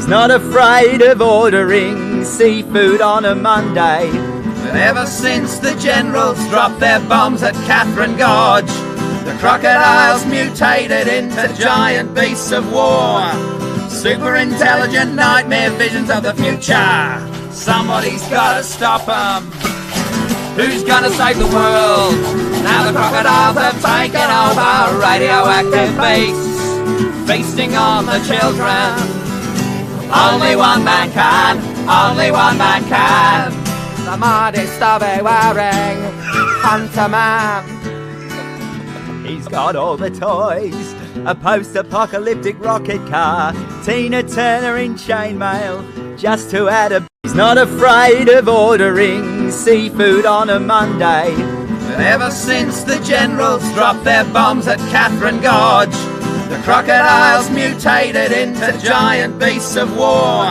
He's not afraid of ordering seafood on a Monday. But ever since the generals dropped their bombs at Catherine Gorge, the crocodiles mutated into giant beasts of war. Super intelligent nightmare visions of the future. Somebody's gotta stop them. Who's gonna save the world? Now the crocodiles have taken over radioactive beasts, feasting on the children. Only one man can, only one man can. The modest of a wearing Hunter Man. He's got all the toys, a post-apocalyptic rocket car, Tina Turner in chainmail, just to add a... He's not afraid of ordering seafood on a Monday. But ever since the generals dropped their bombs at Catherine Gorge, the crocodiles mutated into giant beasts of war.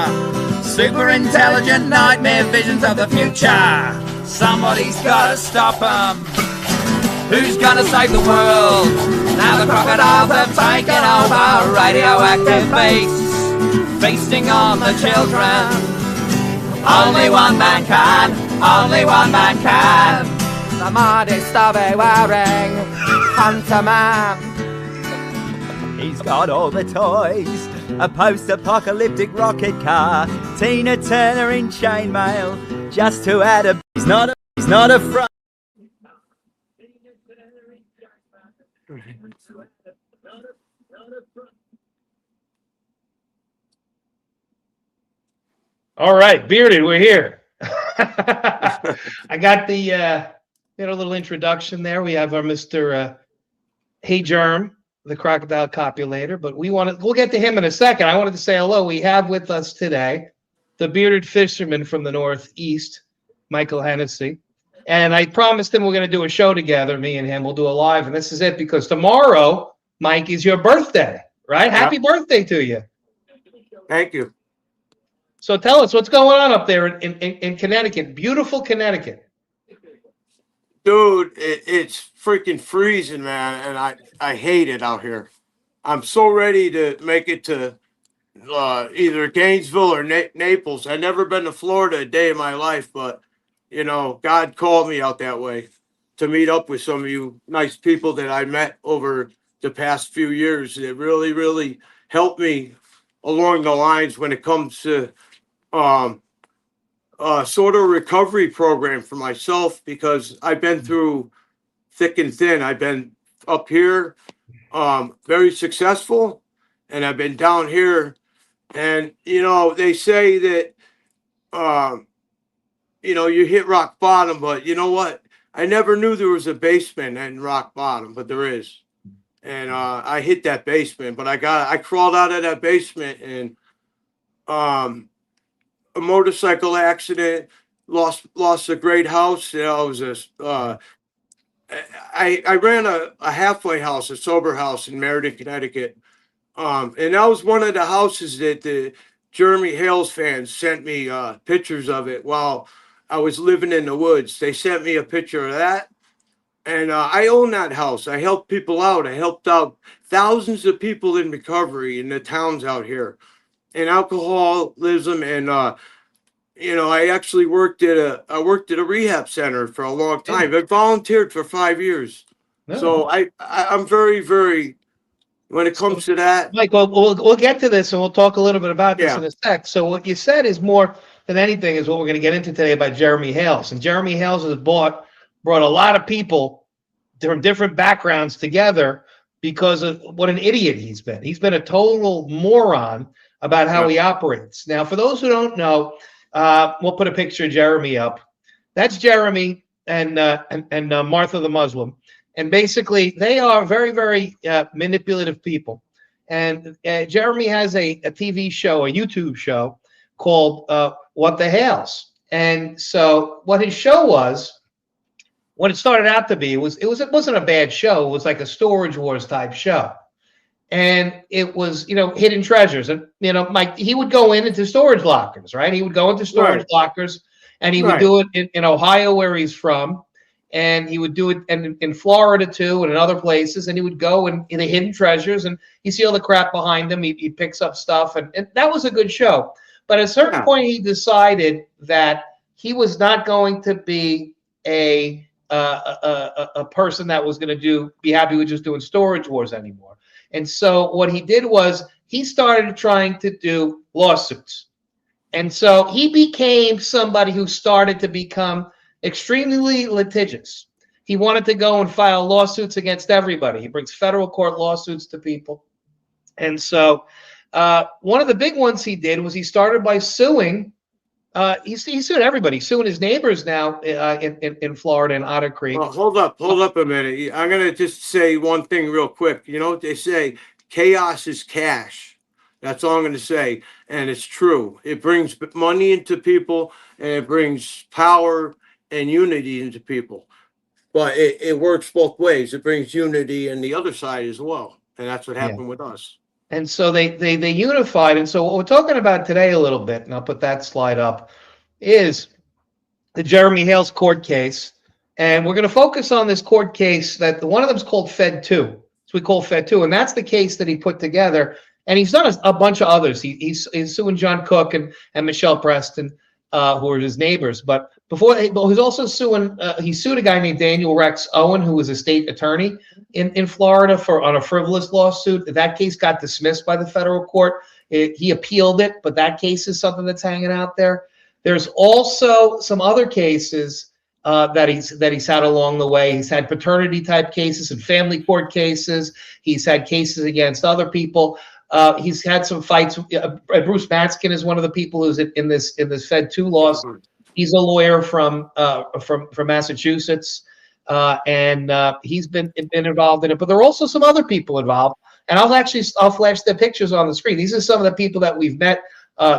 Super intelligent nightmare visions of the future. Somebody's gotta stop them. Who's gonna save the world? Now the crocodiles have taken over radioactive beasts, feasting on the children. Only one man can, only one man can. The modest of a wearing Hunter Man. He's got all the toys, a post-apocalyptic rocket car, Tina Turner in chainmail, just to add a... He's not afraid. All right, Bearded, we're here. I got the a little introduction there. We have our Mr. Hey Germ, the crocodile copulator, but we'll get to him in a second. I wanted to say hello. We have with us today the bearded fisherman from the Northeast, Michael Hennessy. And I promised him we're going to do a show together, me and him. We'll do a live, and this is it, because tomorrow, Mike, is your birthday, right? Yeah. Happy birthday to you. Thank you. So tell us, what's going on up there in Connecticut? Beautiful Connecticut. Dude, it's freaking freezing, man, and I hate it out here. I'm so ready to make it to either Gainesville or Naples. I've never been to Florida a day in my life, but, you know, God called me out that way to meet up with some of you nice people that I met over the past few years. It really, really helped me along the lines when it comes to sort of recovery program for myself, because I've been through thick and thin. I've been up here, very successful, and I've been down here. And, you know, they say that, you know, you hit rock bottom, but you know what? I never knew there was a basement in rock bottom, but there is. And I hit that basement, but I crawled out of that basement, and a motorcycle accident, lost a great house. You know, I ran a halfway house, a sober house in Meriden, Connecticut. And that was one of the houses that the Jeremy Hales fans sent me pictures of it while I was living in the woods. They sent me a picture of that. And I own that house. I helped people out. I helped out thousands of people in recovery in the towns out here, in alcoholism. And, you know, I actually worked at a rehab center for a long time. I volunteered for 5 years. No. So I'm very, very, when it comes to that. Mike, we'll get to this, and we'll talk a little bit about this in a sec. So what you said is more than anything is what we're going to get into today about Jeremy Hales. And Jeremy Hales has brought a lot of people from different backgrounds together because of what an idiot he's been. He's been a total moron about how he operates. Now, for those who don't know, we'll put a picture of Jeremy up. That's Jeremy and Martha the Muslim. And basically, they are very, very manipulative people. And Jeremy has a TV show, a YouTube show called What the Hales. And so what his show was, what it started out to be, it wasn't a bad show. It was like a Storage Wars type show. And it was, you know, hidden treasures. And, you know, Mike, he would go into storage lockers, right? He would go into storage lockers, and he would do it in Ohio, where he's from. and he would do it in Florida too, and in other places. And he would go in the hidden treasures, and you see all the crap behind him. He picks up stuff, and that was a good show. But at a certain point, he decided that he was not going to be a person that was going to be happy with just doing Storage Wars anymore. And so what he did was he started trying to do lawsuits. And so he became somebody who started to become extremely litigious. He wanted to go and file lawsuits against everybody. He brings federal court lawsuits to people. And so one of the big ones he did was he started by suing. He sued everybody, suing his neighbors now in Florida and Otter Creek. Well, hold up a minute. I'm going to just say one thing real quick. You know what they say? Chaos is cash. That's all I'm going to say. And it's true. It brings money into people, and it brings power and unity into people. But it works both ways. It brings unity in the other side as well. And that's what happened with us. And so they unified. And so what we're talking about today a little bit, and I'll put that slide up, is the Jeremy Hales court case. And we're going to focus on this court case that one of them is called Fed 2. So we call Fed 2. And that's the case that he put together. And he's done a bunch of others. He's suing John Cook and Michelle Preston, who are his neighbors. But he's also suing, he sued a guy named Daniel Rex Owen, who was a state attorney in Florida on a frivolous lawsuit. That case got dismissed by the federal court. He appealed it, but that case is something that's hanging out there. There's also some other cases that he's had along the way. He's had paternity type cases and family court cases. He's had cases against other people. He's had some fights. Bruce Matskin is one of the people who's in this Fed 2 lawsuit. He's a lawyer from Massachusetts, and he's been involved in it. But there are also some other people involved, and I'll flash the pictures on the screen. These are some of the people that we've met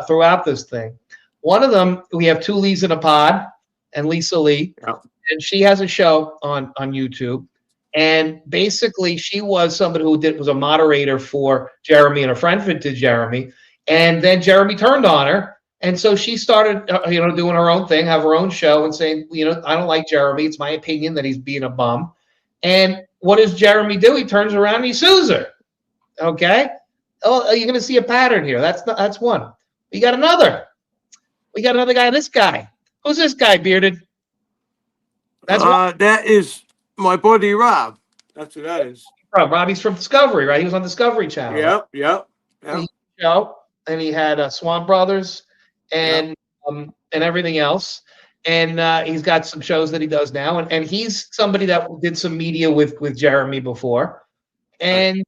throughout this thing. One of them, we have Two Lees in a Pod, and Lisa Lee, and she has a show on YouTube. And basically, she was somebody who was a moderator for Jeremy and a friend to Jeremy. And then Jeremy turned on her. And so she started, doing her own thing, have her own show and saying, I don't like Jeremy. It's my opinion that he's being a bum. And what does Jeremy do? He turns around and he sues her. Okay. Oh, you're going to see a pattern here. That's one. We got another guy. This guy. Who's this guy, bearded? That is my buddy Rob. That's who that is. Robbie's from Discovery, right? He was on Discovery Channel. Yep. And he had Swan Brothers and everything else. And he's got some shows that he does now. And he's somebody that did some media with Jeremy before. And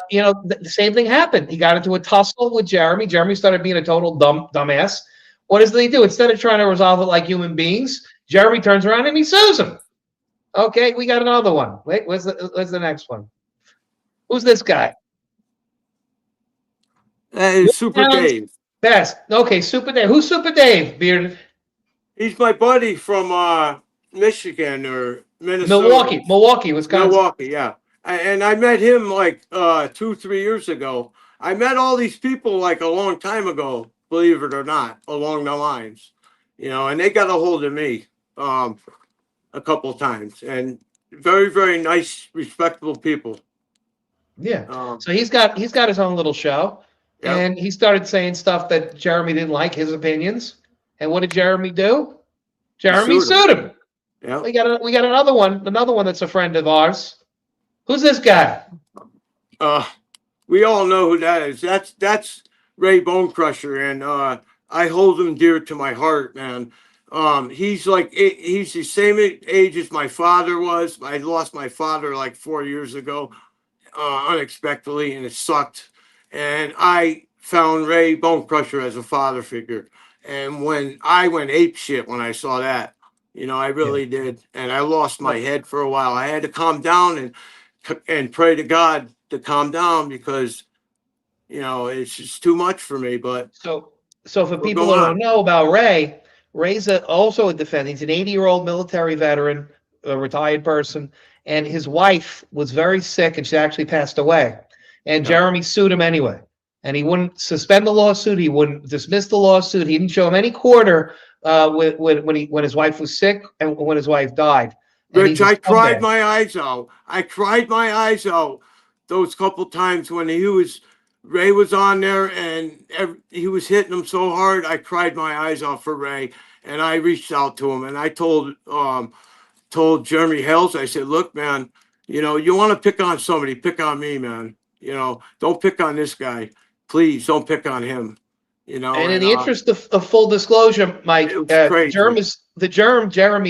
the same thing happened. He got into a tussle with Jeremy. Jeremy started being a total dumbass. What does he do? Instead of trying to resolve it like human beings, Jeremy turns around and he sues him. Okay, we got another one. Wait, where's the next one? Who's this guy? That is Super Dave. Best. Okay, Super Dave. Who's Super Dave, bearded? He's my buddy from Michigan or Minnesota. Milwaukee, Wisconsin. Milwaukee, yeah. And I met him like 2-3 years ago. I met all these people like a long time ago, believe it or not, along the lines, and they got a hold of me a couple of times, and very, very nice, respectable people. Yeah. So he's got his own little show, and he started saying stuff that Jeremy didn't like, his opinions. And what did Jeremy do? Jeremy sued him. Yeah. We got another one that's a friend of ours. Who's this guy? We all know who that is. That's Ray Bonecrusher, and I hold him dear to my heart, man. He's the same age as my father was. I lost my father like 4 years ago, unexpectedly, and it sucked. And I found Ray Bonecrusher as a father figure. And when I went apeshit when I saw that, I really did. And I lost my head for a while. I had to calm down and pray to God to calm down because, it's just too much for me. But so for people who don't know about Ray, Ray's also a defendant. He's an 80-year-old military veteran, a retired person, and his wife was very sick, and she actually passed away. And Jeremy sued him anyway, and he wouldn't suspend the lawsuit. He wouldn't dismiss the lawsuit. He didn't show him any quarter when his wife was sick and when his wife died. Rich, I cried my eyes out. I cried my eyes out those couple times when Ray was on there and he was hitting him so hard. I cried my eyes out for Ray, and I reached out to him and I told Jeremy Hales, I said, look, man, you know, you want to pick on somebody, pick on me, man. You know, don't pick on this guy. Please don't pick on him. You know, and in the interest of full disclosure, Mike, Jeremy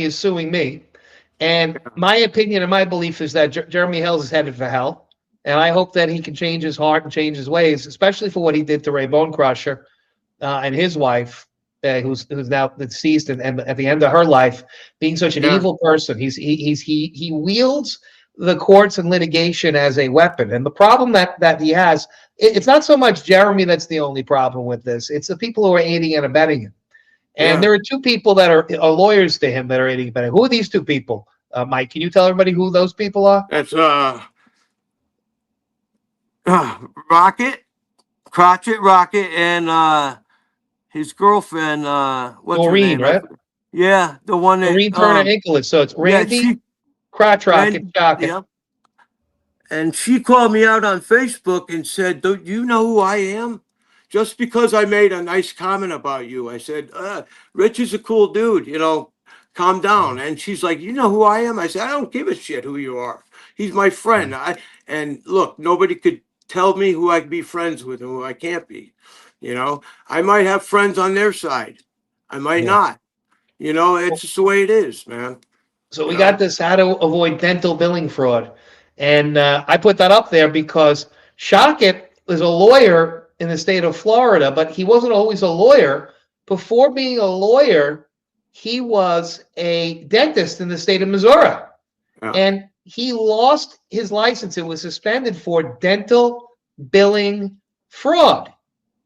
is suing me. And my opinion and my belief is that Jeremy Hales is headed for hell. And I hope that he can change his heart and change his ways, especially for what he did to Ray Bone Crusher and his wife, who's now deceased and at the end of her life, being such an evil person. He wields the courts and litigation as a weapon. And the problem that he has, it's not so much Jeremy that's the only problem with this. It's the people who are aiding and abetting him. And there are two people that are lawyers to him that are aiding and abetting. Who are these two people? Mike, can you tell everybody who those people are? That's Rocket, and his girlfriend, what's Maureen, her name? right? Yeah, the one that Maureen Turner Incolus. So it's Randy, Crotch Rocket, Shocket. Yeah. And she called me out on Facebook and said, "Do you know who I am?" Just because I made a nice comment about you. I said, Rich is a cool dude, you know, calm down. And she's like, you know who I am? I said, I don't give a shit who you are. He's my friend. And look, nobody could tell me who I can be friends with and who I can't be. You know, I might have friends on their side. I might not. You know, it's just the way it is, man. So we got this how to avoid dental billing fraud. And I put that up there because Shockett is a lawyer in the state of Florida, but he wasn't always a lawyer. Before being a lawyer, he was a dentist in the state of Missouri. And he lost his license. It was suspended for dental billing fraud.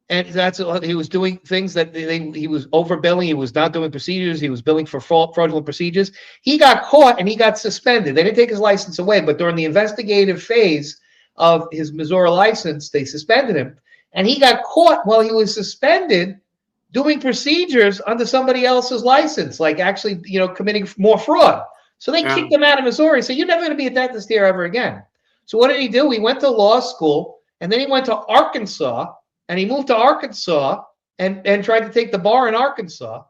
And that's what he was doing, things that he was overbilling. He was not doing procedures. He was billing for fraudulent procedures. He got caught and he got suspended. They didn't take his license away, but during the investigative phase of his Missouri license, they suspended him. And he got caught while he was suspended doing procedures under somebody else's license, like actually, you know, committing more fraud. So they kicked him out of Missouri. So you're never going to be a dentist here ever again. So what did he do? He went to law school, and then he went to Arkansas, and he moved to Arkansas and tried to take the bar in Arkansas.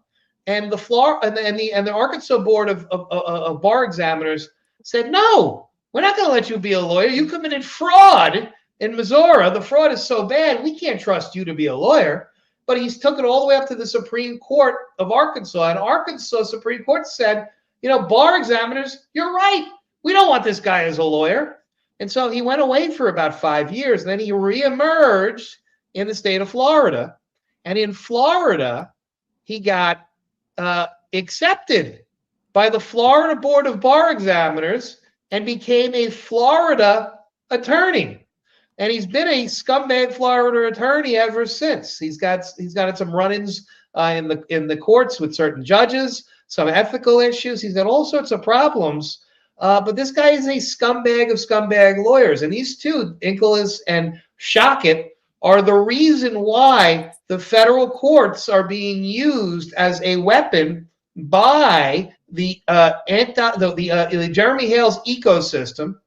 And the Arkansas Board of Bar Examiners said, no, we're not going to let you be a lawyer. You committed fraud in Missouri. The fraud is so bad, we can't trust you to be a lawyer. But he's took it all the way up to the Supreme Court of Arkansas. And Arkansas Supreme Court said, you know, bar examiners, you're right. We don't want this guy as a lawyer. And so he went away for about 5 years. And then he reemerged in the state of Florida. And in Florida, he got accepted by the Florida Board of Bar Examiners and became a Florida attorney. And he's been a scumbag Florida attorney ever since. He's got some run-ins in the courts with certain judges, some ethical issues. He's got all sorts of problems. But this guy is a scumbag of scumbag lawyers. And these two, Incolus and Shockett, are the reason why the federal courts are being used as a weapon by the Jeremy Hales ecosystem.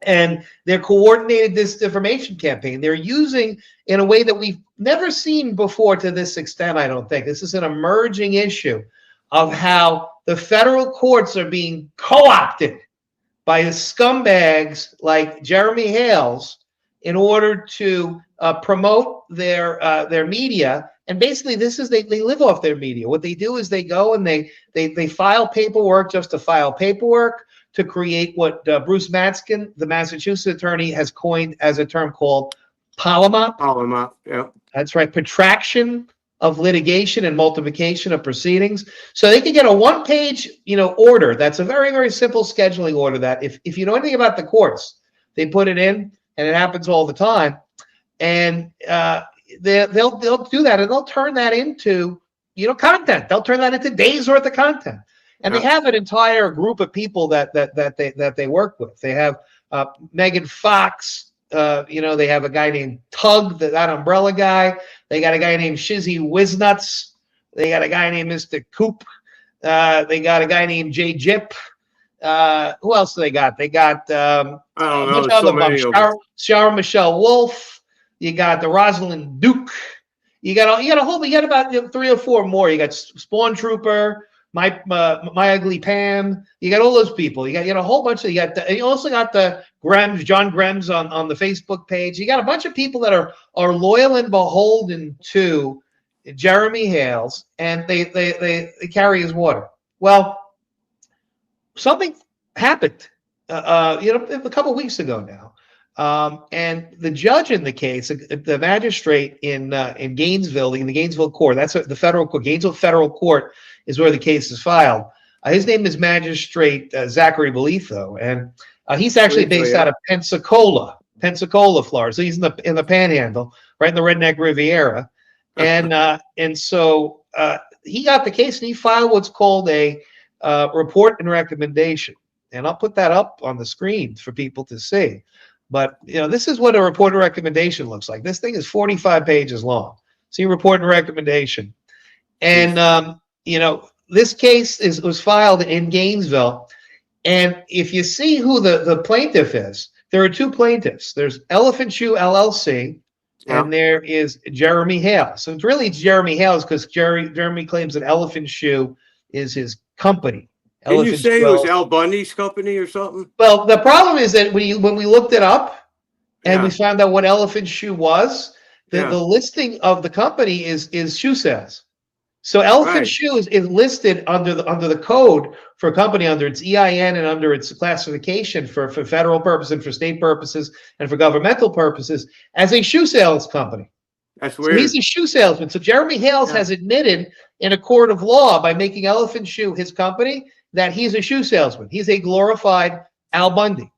And they're coordinated this defamation campaign. They're using in a way that we've never seen before to this extent, I don't think. This is an emerging issue of how the federal courts are being co-opted by the scumbags like Jeremy Hales in order to promote their media. And basically, this is they live off their media. What they do is they go and they file paperwork just to file paperwork, to create what Bruce Matzkin, the Massachusetts attorney, has coined as a term called polyma. Polyma, yeah. That's right, protraction of litigation and multiplication of proceedings. So they can get a one-page, order. That's a very, very simple scheduling order that if you know anything about the courts, they put it in, and it happens all the time. And they'll do that, and they'll turn that into content. They'll turn that into days worth of content. And they have an entire group of people that they work with. They have Megan Fox. They have a guy named Tug, that umbrella guy. They got a guy named Shizzy Whiznuts. They got a guy named Mr. Coop. They got a guy named Jay Jip. Who else do they got? They got I don't a know. bunch There's of so other many bums. of them. Shara Michelle Wolf. You got the Rosalind Duke. You got a whole. You got about 3 or 4 more. You got Spawn Trooper, My Ugly Pam. You got all those people. You got a whole bunch of. You also got the Grems, John Grems on the Facebook page. You got a bunch of people that are loyal and beholden to Jeremy Hales, and they carry his water. Well, something happened, a couple of weeks ago now. And the judge in the case, the magistrate in Gainesville, in the Gainesville court, that's the federal court, Gainesville Federal Court is where the case is filed. His name is Magistrate Zachary Belitho, and he's actually based out of Pensacola, Florida. So he's in the Panhandle, right in the Redneck Riviera, and so he got the case and he filed what's called a report and recommendation, and I'll put that up on the screen for people to see. But this is what a report and recommendation looks like. This thing is 45 pages long. See, report and recommendation, and this case was filed in Gainesville. And if you see who the plaintiff is, there are 2 plaintiffs. There's Elephant Shoe LLC, and there is Jeremy Hales. So it's really Jeremy Hales because Jeremy claims that Elephant Shoe is his company. Did you say it was Al Bundy's company or something? Well, the problem is that when we looked it up and we found out what Elephant Shoe was, the listing of the company is shoe sales. So Elephant Shoe is listed under the code for a company under its EIN and under its classification for federal purposes and for state purposes and for governmental purposes as a shoe sales company. That's weird. So he's a shoe salesman. So Jeremy Hales has admitted in a court of law by making Elephant Shoe his company that he's a shoe salesman. He's a glorified Al Bundy.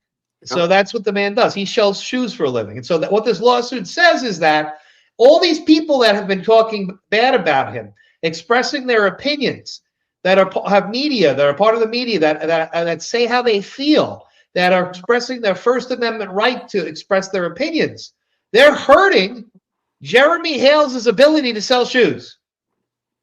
So that's what the man does. He sells shoes for a living. And so what this lawsuit says is that all these people that have been talking bad about him, expressing their opinions, that have media, that are part of the media, that say how they feel, that are expressing their First Amendment right to express their opinions, they're hurting Jeremy Hales' ability to sell shoes.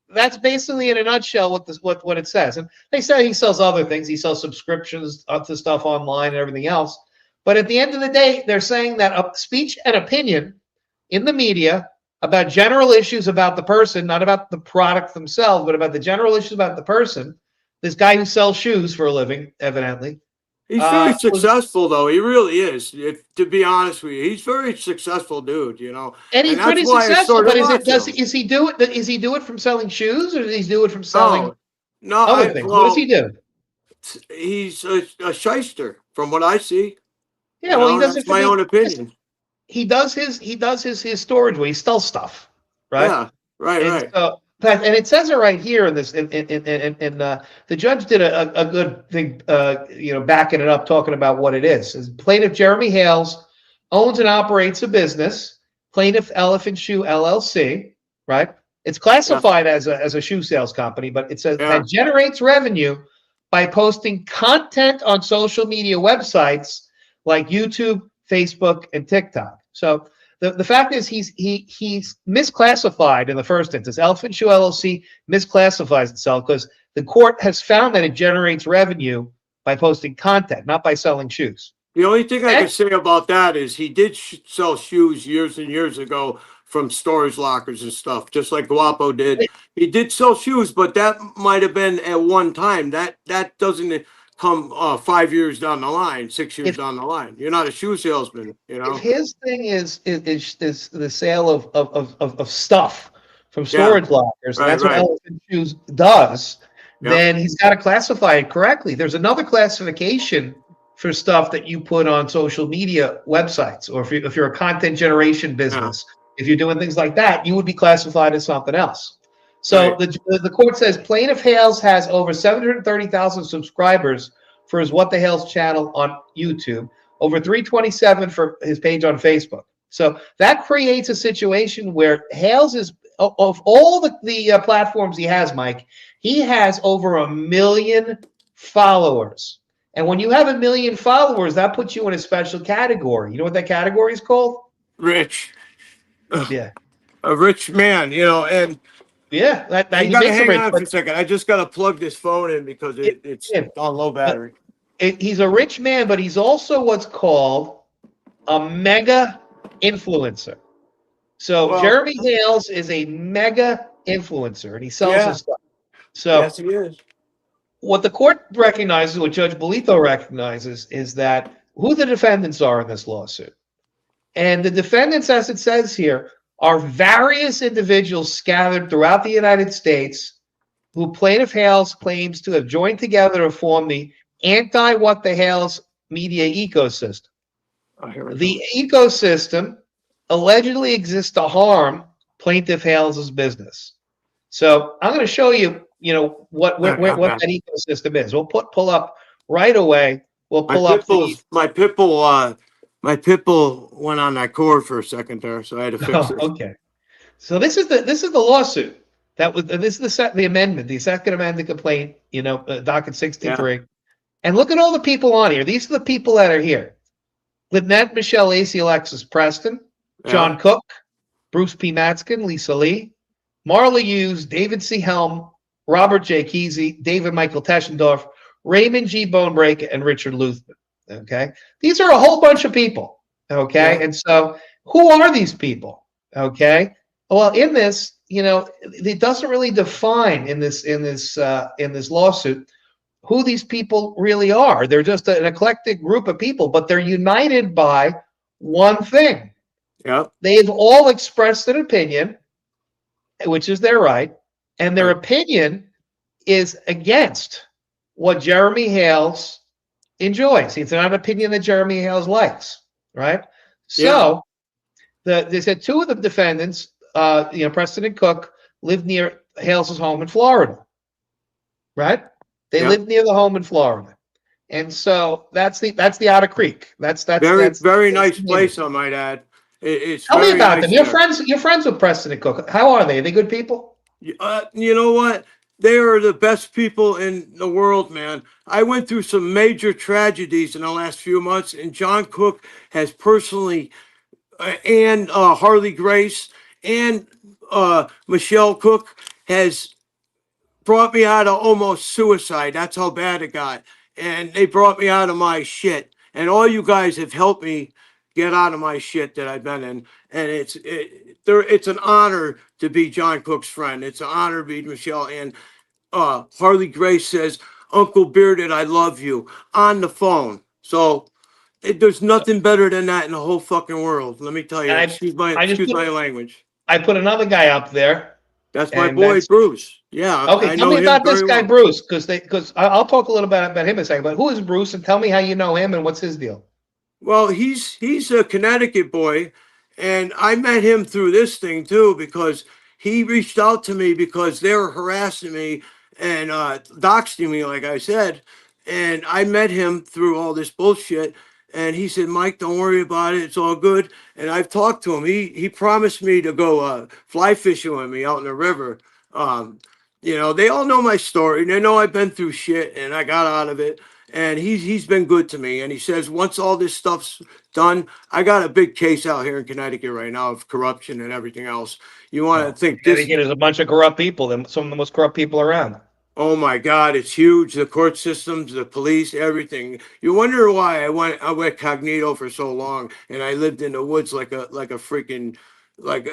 That's basically in a nutshell what it says. And they say he sells other things. He sells subscriptions to stuff online and everything else. But at the end of the day, they're saying that speech and opinion in the media about general issues about the person, not about the product themselves, but about the general issues about the person, this guy who sells shoes for a living, evidently. He's very successful, though. He really is. To be honest with you, he's a very successful dude. And he's pretty successful. But is he do it? Does he do it from selling shoes, or does he do it from selling other things? What does he do? He's a shyster, from what I see. Yeah, well, he does it. That's my own opinion. He does his storage where he sells stuff, right? Yeah, right. And it says it right here in this, and the judge did a good thing, backing it up, talking about what it is. Plaintiff Jeremy Hales owns and operates a business, Plaintiff Elephant Shoe LLC, right? It's classified as a shoe sales company, but it says that generates revenue by posting content on social media websites like YouTube, Facebook, and TikTok. So the fact is he's misclassified in the first instance. Elephant Shoe LLC misclassifies itself because the court has found that it generates revenue by posting content, not by selling shoes. The only thing I can say about that is he did sell shoes years and years ago from storage lockers and stuff, just like Guapo did. He did sell shoes, but that might have been at one time. That doesn't come 5 years down the line, 6 years down the line. You're not a shoe salesman, If his thing is the sale of stuff from storage lockers, and that's what Elephant Shoes does, then he's got to classify it correctly. There's another classification for stuff that you put on social media websites, or if you're a content generation business, if you're doing things like that, you would be classified as something else. So the court says Plaintiff Hales has over 730,000 subscribers for his What the Hales channel on YouTube, over 327 for his page on Facebook. So that creates a situation where Hales is, of all the platforms he has, Mike, he has over 1 million followers. And when you have 1 million followers, that puts you in a special category. You know what that category is called? Rich. Yeah. A rich man, and yeah, you gotta hang on for a second. I just gotta plug this phone in because it's on low battery. he's a rich man, but he's also what's called a mega influencer. So Jeremy Hales is a mega influencer, and he sells his stuff. So yes, he is. What the court recognizes, what Judge Bolito recognizes, is that who the defendants are in this lawsuit. And the defendants, as it says here, are various individuals scattered throughout the United States who plaintiff Hales claims to have joined together to form the anti-what the Hales media ecosystem. The ecosystem allegedly exists to harm plaintiff Hales' business. So I'm going to show you, what that ecosystem is. We'll pull up right away. We'll pull up my pit bull went on that cord for a second there, so I had to fix it. Okay. So this is the lawsuit this is the amendment, the second amended complaint, docket 63. Yeah. And look at all the people on here. These are the people that are here: Lynette Michelle Lacey, Alexis Preston, John Cook, Bruce P. Matzkin, Lisa Lee, Marla Hughes, David C. Helm, Robert J. Kesey, David Michael Teschendorf, Raymond G. Bonebreak, and Richard Luthman. Okay, these are a whole bunch of people. Okay, and so who are these people? Okay, well, in this, it doesn't really define in this lawsuit who these people really are. They're just an eclectic group of people, but they're united by one thing. Yeah, they've all expressed an opinion, which is their right, and their opinion is against what Jeremy Hales enjoys. It's not an opinion that Jeremy Hales likes, right? So they said two of the defendants, Preston and Cook, lived near Hales' home in Florida, right? They lived near the home in Florida, and so that's the Otter Creek. That's very nice place, I might add. Tell me about them. You're friends with Preston and Cook. How are they? Are they good people? You know what? They are the best people in the world, man. I went through some major tragedies in the last few months, and John Cook has personally, and Harley Grace and Michelle Cook has brought me out of almost suicide. That's how bad it got. And they brought me out of my shit. And all you guys have helped me get out of my shit that I've been in. And it's an honor to be John Cook's friend. It's an honor to be Michelle. And Harley Grace says, Uncle Bearded, I love you, on the phone. So there's nothing better than that in the whole fucking world. Let me tell you. Excuse my language. I put another guy up there. That's my boy, Bruce. Yeah. Okay, tell me about this guy, Bruce, because I'll talk a little bit about him in a second. But who is Bruce, and tell me how you know him and what's his deal? Well, he's a Connecticut boy, and I met him through this thing too, because he reached out to me because they were harassing me and doxing me, like I said, and I met him through all this bullshit. And he said, Mike, don't worry about it. It's all good. And I've talked to him. He promised me to go fly fishing with me out in the river. They all know my story. They know I've been through shit and I got out of it. And he's been good to me. And he says, once all this stuff's done, I got a big case out here in Connecticut right now of corruption and everything else. You want to think Connecticut is a bunch of corrupt people, some of the most corrupt people around. Oh my God, it's huge. The court systems, the police, everything. You wonder why I went cognito for so long, and I lived in the woods like a freaking like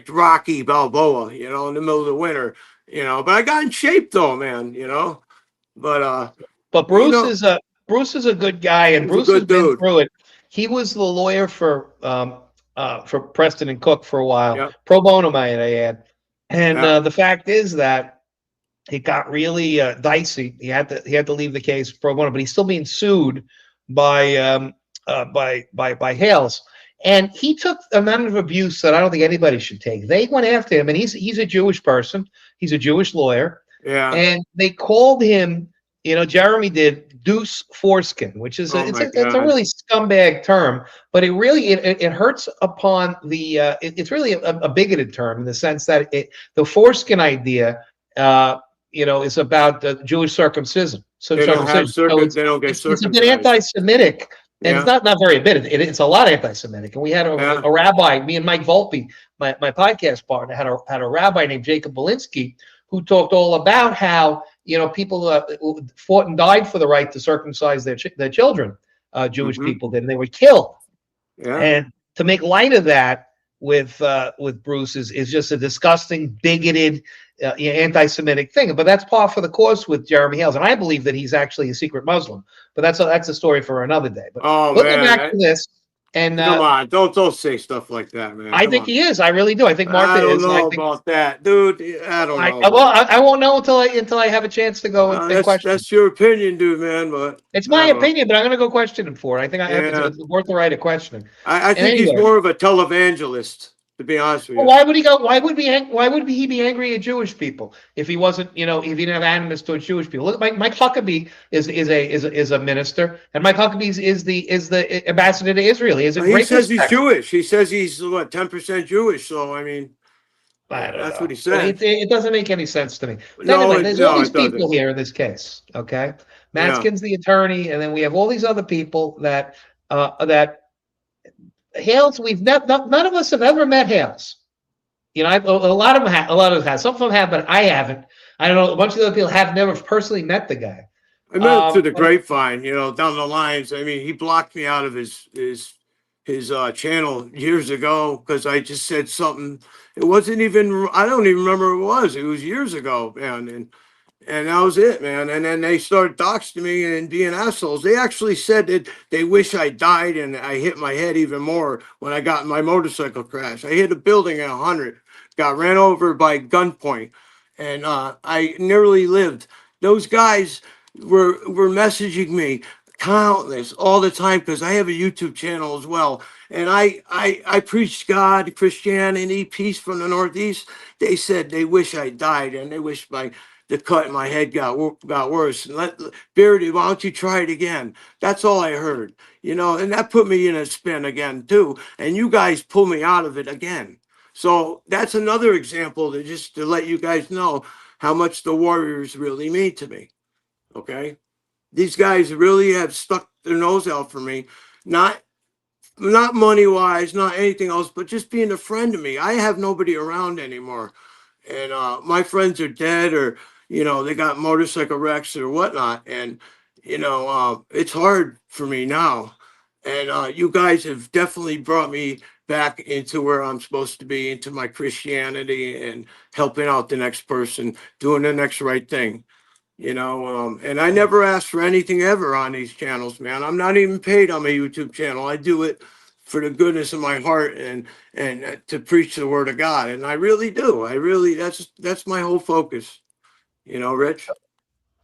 Rocky Balboa, in the middle of the winter, But I got in shape though, man, But Bruce is a good guy, and Bruce has been through it. He was the lawyer for Preston and Cook for a while, pro bono, might I add. And the fact is that it got really dicey. He had to leave the case pro bono, but he's still being sued by Hales. And he took a amount of abuse that I don't think anybody should take. They went after him, and he's a Jewish person. He's a Jewish lawyer. Yeah. And they called him, Jeremy did, Deuce Foreskin, which is it's a really scumbag term, but it really it hurts upon the it's really a bigoted term in the sense that the foreskin idea is about Jewish circumcision. So they don't get circumcised. It's a bit anti-Semitic, and it's not very a bit. It's a lot anti-Semitic. And we had a rabbi, me and Mike Volpe, my podcast partner, had a rabbi named Jacob Belinsky, who talked all about how people fought and died for the right to circumcise their children. Jewish people did, and they were killed. Yeah. And to make light of that with Bruce is just a disgusting, bigoted, anti-Semitic thing. But that's par for the course with Jeremy Hales, and I believe that he's actually a secret Muslim. But that's a story for another day. But looking back to this, and come on, don't say stuff like that, man. I think he is. I really do. I think Martha is. I don't know about that, dude. I don't know. Well, I won't know until I have a chance to go and question. That's your opinion, dude, man. But it's my opinion, but I'm going to go question him for it. I think it's worth the right of questioning. I think he's more of a televangelist, to be honest with you. Well, why would he go? Why would he be angry at Jewish people if he wasn't? If he didn't have animus towards Jewish people? Look, Mike Huckabee is a minister, and Mike Huckabee is the ambassador to Israel. He says he's Jewish. He says he's 10% Jewish. So I mean, that's what he said. It doesn't make any sense to me. Anyway, there's all these people here in this case. Okay, Matskin's the attorney, and then we have all these other people that Hales, none of us have ever met Hales. A lot of them have. Some of them have, but I haven't. I don't know. A bunch of other people have never personally met the guy. I met him through the grapevine, down the lines. I mean, he blocked me out of his channel years ago because I just said something. It wasn't even. I don't even remember what it was. It was years ago, man, and that was it, man. And then they started doxing me and being assholes. They actually said that they wish I died, and I hit my head even more when I got in my motorcycle crash. I hit a building at 100, got ran over by gunpoint, and I nearly lived. Those guys were messaging me countless all the time because I have a YouTube channel as well. And I preached God, Christianity, peace from the Northeast. They said they wish I died, and they wish the cut in my head got worse. And Beardy, why don't you try it again? That's all I heard, and that put me in a spin again too. And you guys pull me out of it again. So that's another example to let you guys know how much the Warriors really mean to me. Okay, these guys really have stuck their nose out for me, not money wise, not anything else, but just being a friend to me. I have nobody around anymore, and my friends are dead or. They got motorcycle wrecks or whatnot. And, it's hard for me now. And you guys have definitely brought me back into where I'm supposed to be, into my Christianity and helping out the next person, doing the next right thing. And I never asked for anything ever on these channels, man. I'm not even paid on my YouTube channel. I do it for the goodness of my heart and to preach the word of God. And I really do. That's my whole focus. Rich?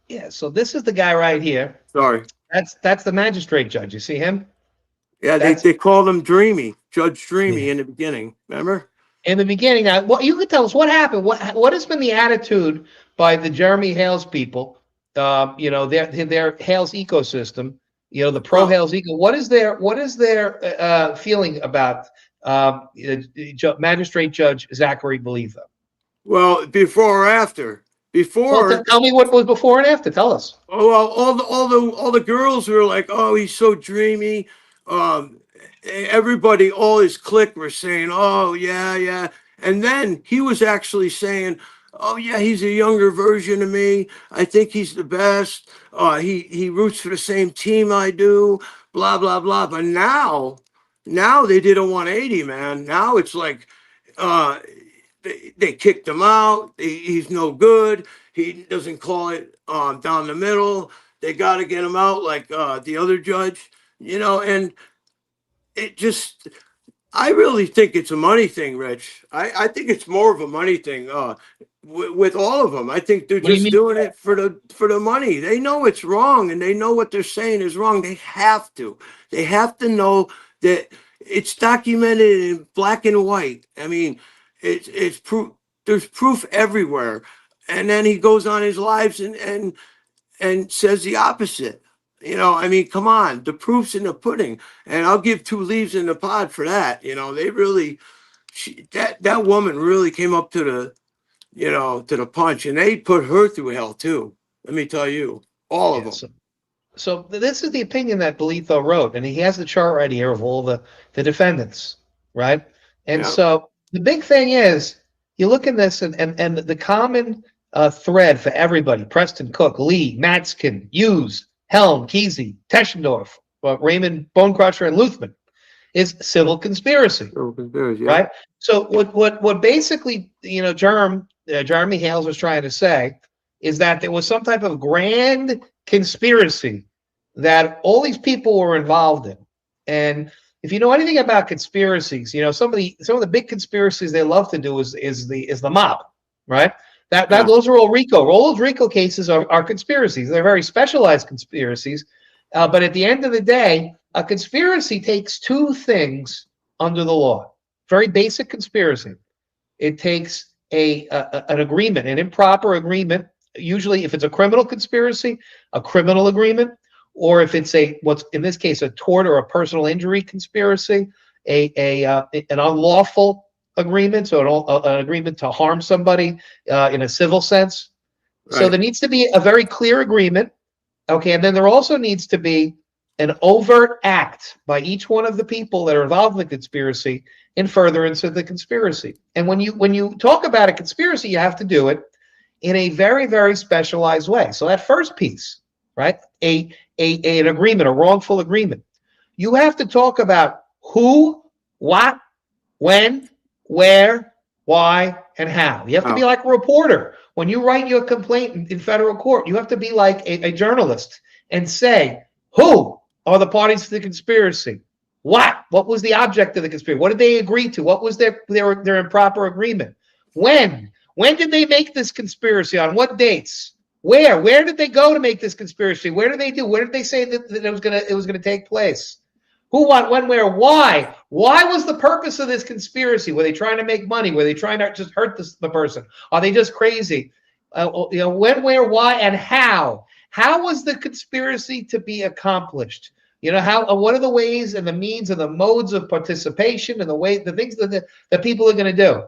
Yeah, so this is the guy right here. Sorry. That's the magistrate judge. You see him? Yeah, they called him Dreamy, Judge Dreamy in the beginning. Remember? In the beginning. Now, you could tell us what happened. What has been the attitude by the Jeremy Hales people? Their Hales ecosystem. The pro Hales eco. What is their feeling about Magistrate Judge Zachary Belitho? Well, before or after? Tell me what was before and after. Tell us. Oh, well, all the girls were like, "Oh, he's so dreamy." Everybody, all his clique were saying, "Oh, yeah," and then he was actually saying, "Oh, yeah, he's a younger version of me. I think he's the best. He roots for the same team I do." Blah blah blah. But now they did a 180, man. Now it's like, They kicked him out. He's no good. He doesn't call it down the middle. They got to get him out like the other judge, and it just, I really think it's a money thing, Rich. I think it's more of a money thing with all of them. I think they're just doing it for the money. They know it's wrong, and they know what they're saying is wrong. They have to know that it's documented in black and white. I mean, it's proof. There's proof everywhere. And then he goes on his lives and says the opposite. I mean, come on, the proof's in the pudding. And I'll give 2 leaves in the pod for that. They really, that woman really came up to the punch, and they put her through hell too. Let me tell you, all of them. So this is the opinion that Belitho wrote, and he has the chart right here of all the defendants, right? And so the big thing is, you look at this, and the common thread for everybody. Preston Cook, Lee, Matzkin, Hughes, Helm, Kesey, Teschendorf, Raymond Bonecrusher, and Luthman is civil conspiracy. Right? So what basically, Jeremy Hales was trying to say is that there was some type of grand conspiracy that all these people were involved in. And if you know anything about conspiracies, some of the big conspiracies they love to do is the mob, right? Those are all RICO. All those RICO cases are conspiracies. They're very specialized conspiracies. But at the end of the day, a conspiracy takes two things under the law. Very basic conspiracy. It takes an agreement, an improper agreement. Usually, if it's a criminal conspiracy, a criminal agreement, or if it's what's in this case a tort or a personal injury conspiracy, an unlawful agreement, so an agreement to harm somebody in a civil sense. Right. So there needs to be a very clear agreement. Okay, and then there also needs to be an overt act by each one of the people that are involved in the conspiracy in furtherance of the conspiracy. And when you talk about a conspiracy, you have to do it in a very, very specialized way. So that first piece, right, an agreement, a wrongful agreement, you have to talk about who, what, when, where, why, and how. You have to be like a reporter. When you write your complaint in federal court, you have to be like a journalist and say, who are the parties to the conspiracy? What was the object of the conspiracy? What did they agree to? What was their improper agreement? When did they make this conspiracy? On what dates? Where did they go to make this conspiracy? Where did they do? Where did they say that it was gonna take place? Who, what, when, where, why? Why was the purpose of this conspiracy? Were they trying to make money? Were they trying to just hurt the person? Are they just crazy? When, where, why, and how? How was the conspiracy to be accomplished? What are the ways and the means and the modes of participation and the things that people are going to do?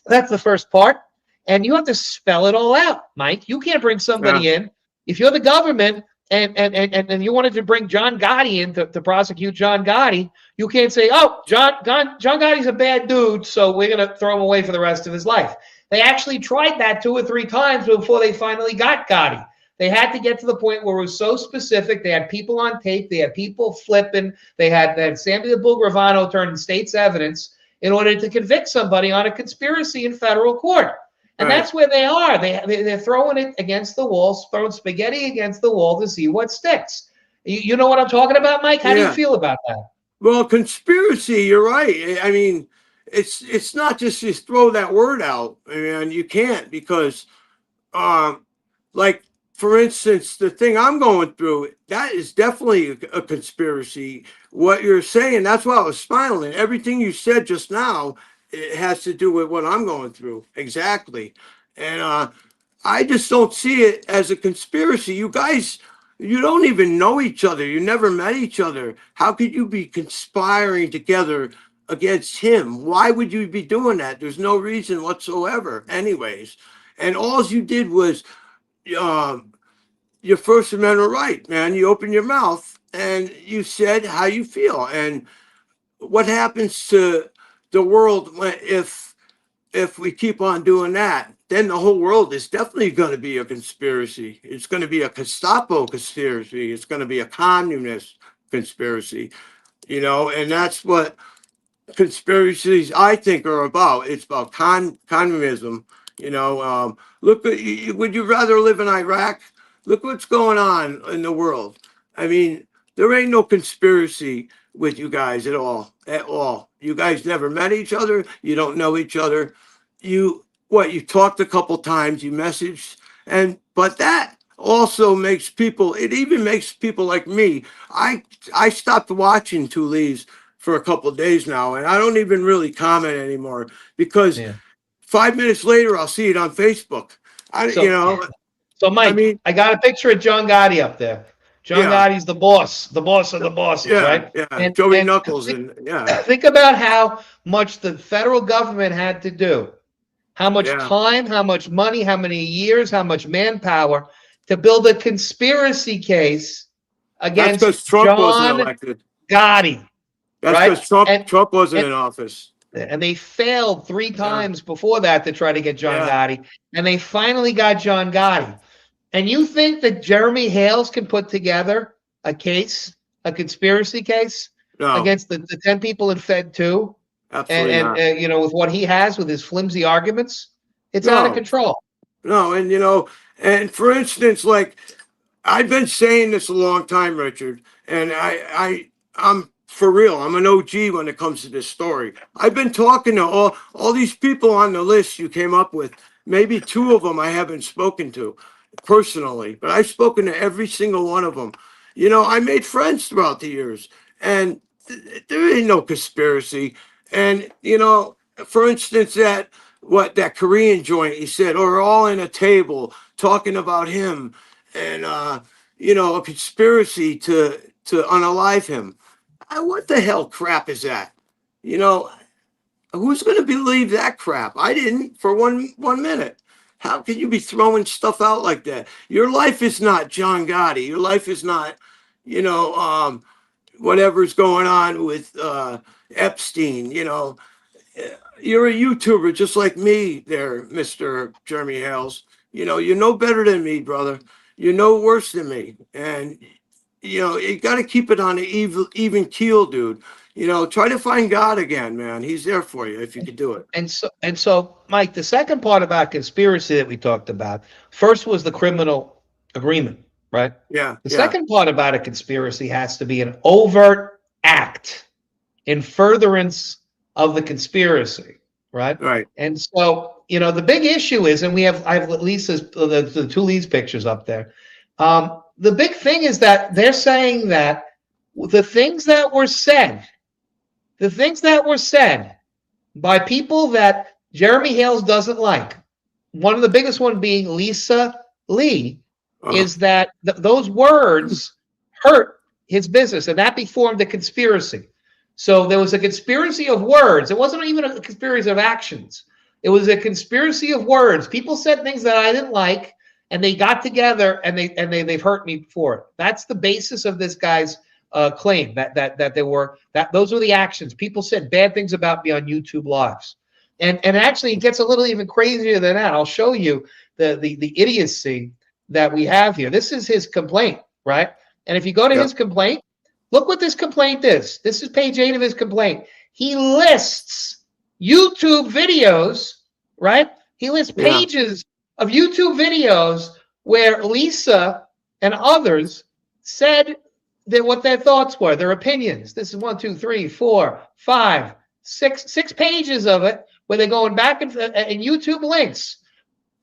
That's the first part. And you have to spell it all out, Mike. You can't bring somebody in. If you're the government and you wanted to bring John Gotti in to prosecute John Gotti, you can't say, oh, John Gotti's a bad dude, so we're going to throw him away for the rest of his life. They actually tried that 2 or 3 times before they finally got Gotti. They had to get to the point where it was so specific. They had people on tape. They had people flipping. They had Sammy the Bull Gravano turning state's evidence in order to convict somebody on a conspiracy in federal court. And that's where they are. They're throwing it against the wall, throwing spaghetti against the wall to see what sticks. You know what I'm talking about, Mike? How do you feel about that? Well, conspiracy, you're right. I mean, it's not just throw that word out. I mean, you can't because, like, for instance, the thing I'm going through, that is definitely a conspiracy. What you're saying, that's why I was smiling. Everything you said just now, it has to do with what I'm going through. Exactly. And I just don't see it as a conspiracy. You guys, you don't even know each other. You never met each other. How could you be conspiring together against him? Why would you be doing that? There's no reason whatsoever anyways. And all you did was your First Amendment right, man. You opened your mouth and you said how you feel. And what happens to the world if we keep on doing that? Then the whole world is definitely going to be a conspiracy. It's going to be a Gestapo conspiracy. It's going to be a communist conspiracy, and that's what conspiracies, I think, are about. It's about communism. Look, would you rather live in Iraq? Look what's going on in the world. I mean, there ain't no conspiracy with you guys at all. You guys never met each other. You don't know each other. You talked a couple times, you messaged, but that also makes people, it even makes people like me. I stopped watching Two Leaves for a couple of days now, and I don't even really comment anymore because 5 minutes later, I'll see it on Facebook. So Mike, I got a picture of John Gotti up there. John Gotti's the boss of the bosses, right? Yeah, and Joey Knuckles. Think about how much the federal government had to do, how much time, how much money, how many years, how much manpower to build a conspiracy case against Trump John wasn't elected. Gotti. That's because Trump wasn't in office. And they failed 3 times before that to try to get John Gotti. And they finally got John Gotti. And you think that Jeremy Hales can put together a case, a conspiracy case against the 10 people in Fed 2? Absolutely and you know, with what he has, with his flimsy arguments, it's out of control. No, and you know, and for instance, like I've been saying this a long time, Richard, and I'm for real. I'm an OG when it comes to this story. I've been talking to all these people on the list you came up with. Maybe 2 of them I haven't spoken to personally, but I've spoken to every single one of them. You know, I made friends throughout the years, and there ain't no conspiracy. And you know, for instance, that Korean joint he said, or we're all in a table talking about him, and you know, a conspiracy to unalive him. What the hell crap is that? You know, who's going to believe that crap? I didn't for one minute. How can you be throwing stuff out like that? Your life is not John Gotti. Your life is not, you know, whatever's going on with Epstein. You know, you're a YouTuber just like me there, Mr. Jeremy Hales. You know, you're no better than me, brother. You're no worse than me. And, you know, you got to keep it on an even keel, dude. You know, try to find God again, man. He's there for you if you can do it. And so, Mike, the second part about conspiracy that we talked about, first was the criminal agreement, right? Yeah. The second part about a conspiracy has to be an overt act in furtherance of the conspiracy, right? Right. And so, you know, the big issue is, and I have Lisa's the 2 Lee's pictures up there. The big thing is that they're saying that the things that were said by people that Jeremy Hales doesn't like, one of the biggest one being Lisa Lee, is that those words hurt his business, and that formed a conspiracy. So there was a conspiracy of words. It wasn't even a conspiracy of actions. It was a conspiracy of words. People said things that I didn't like, and they got together and they've hurt me for it. That's the basis of this guy's claim that those were the actions. People said bad things about me on YouTube lives, and actually it gets a little even crazier than that. I'll show you the idiocy that we have here. This is his complaint, right? And if you go to his complaint, look what this complaint is. This is page 8 of his complaint. He lists YouTube videos, right? He lists pages of YouTube videos where Lisa and others said that what their thoughts were, their opinions. This is 1, 2, 3, 4, 5, 6 pages of it where they're going back and YouTube links.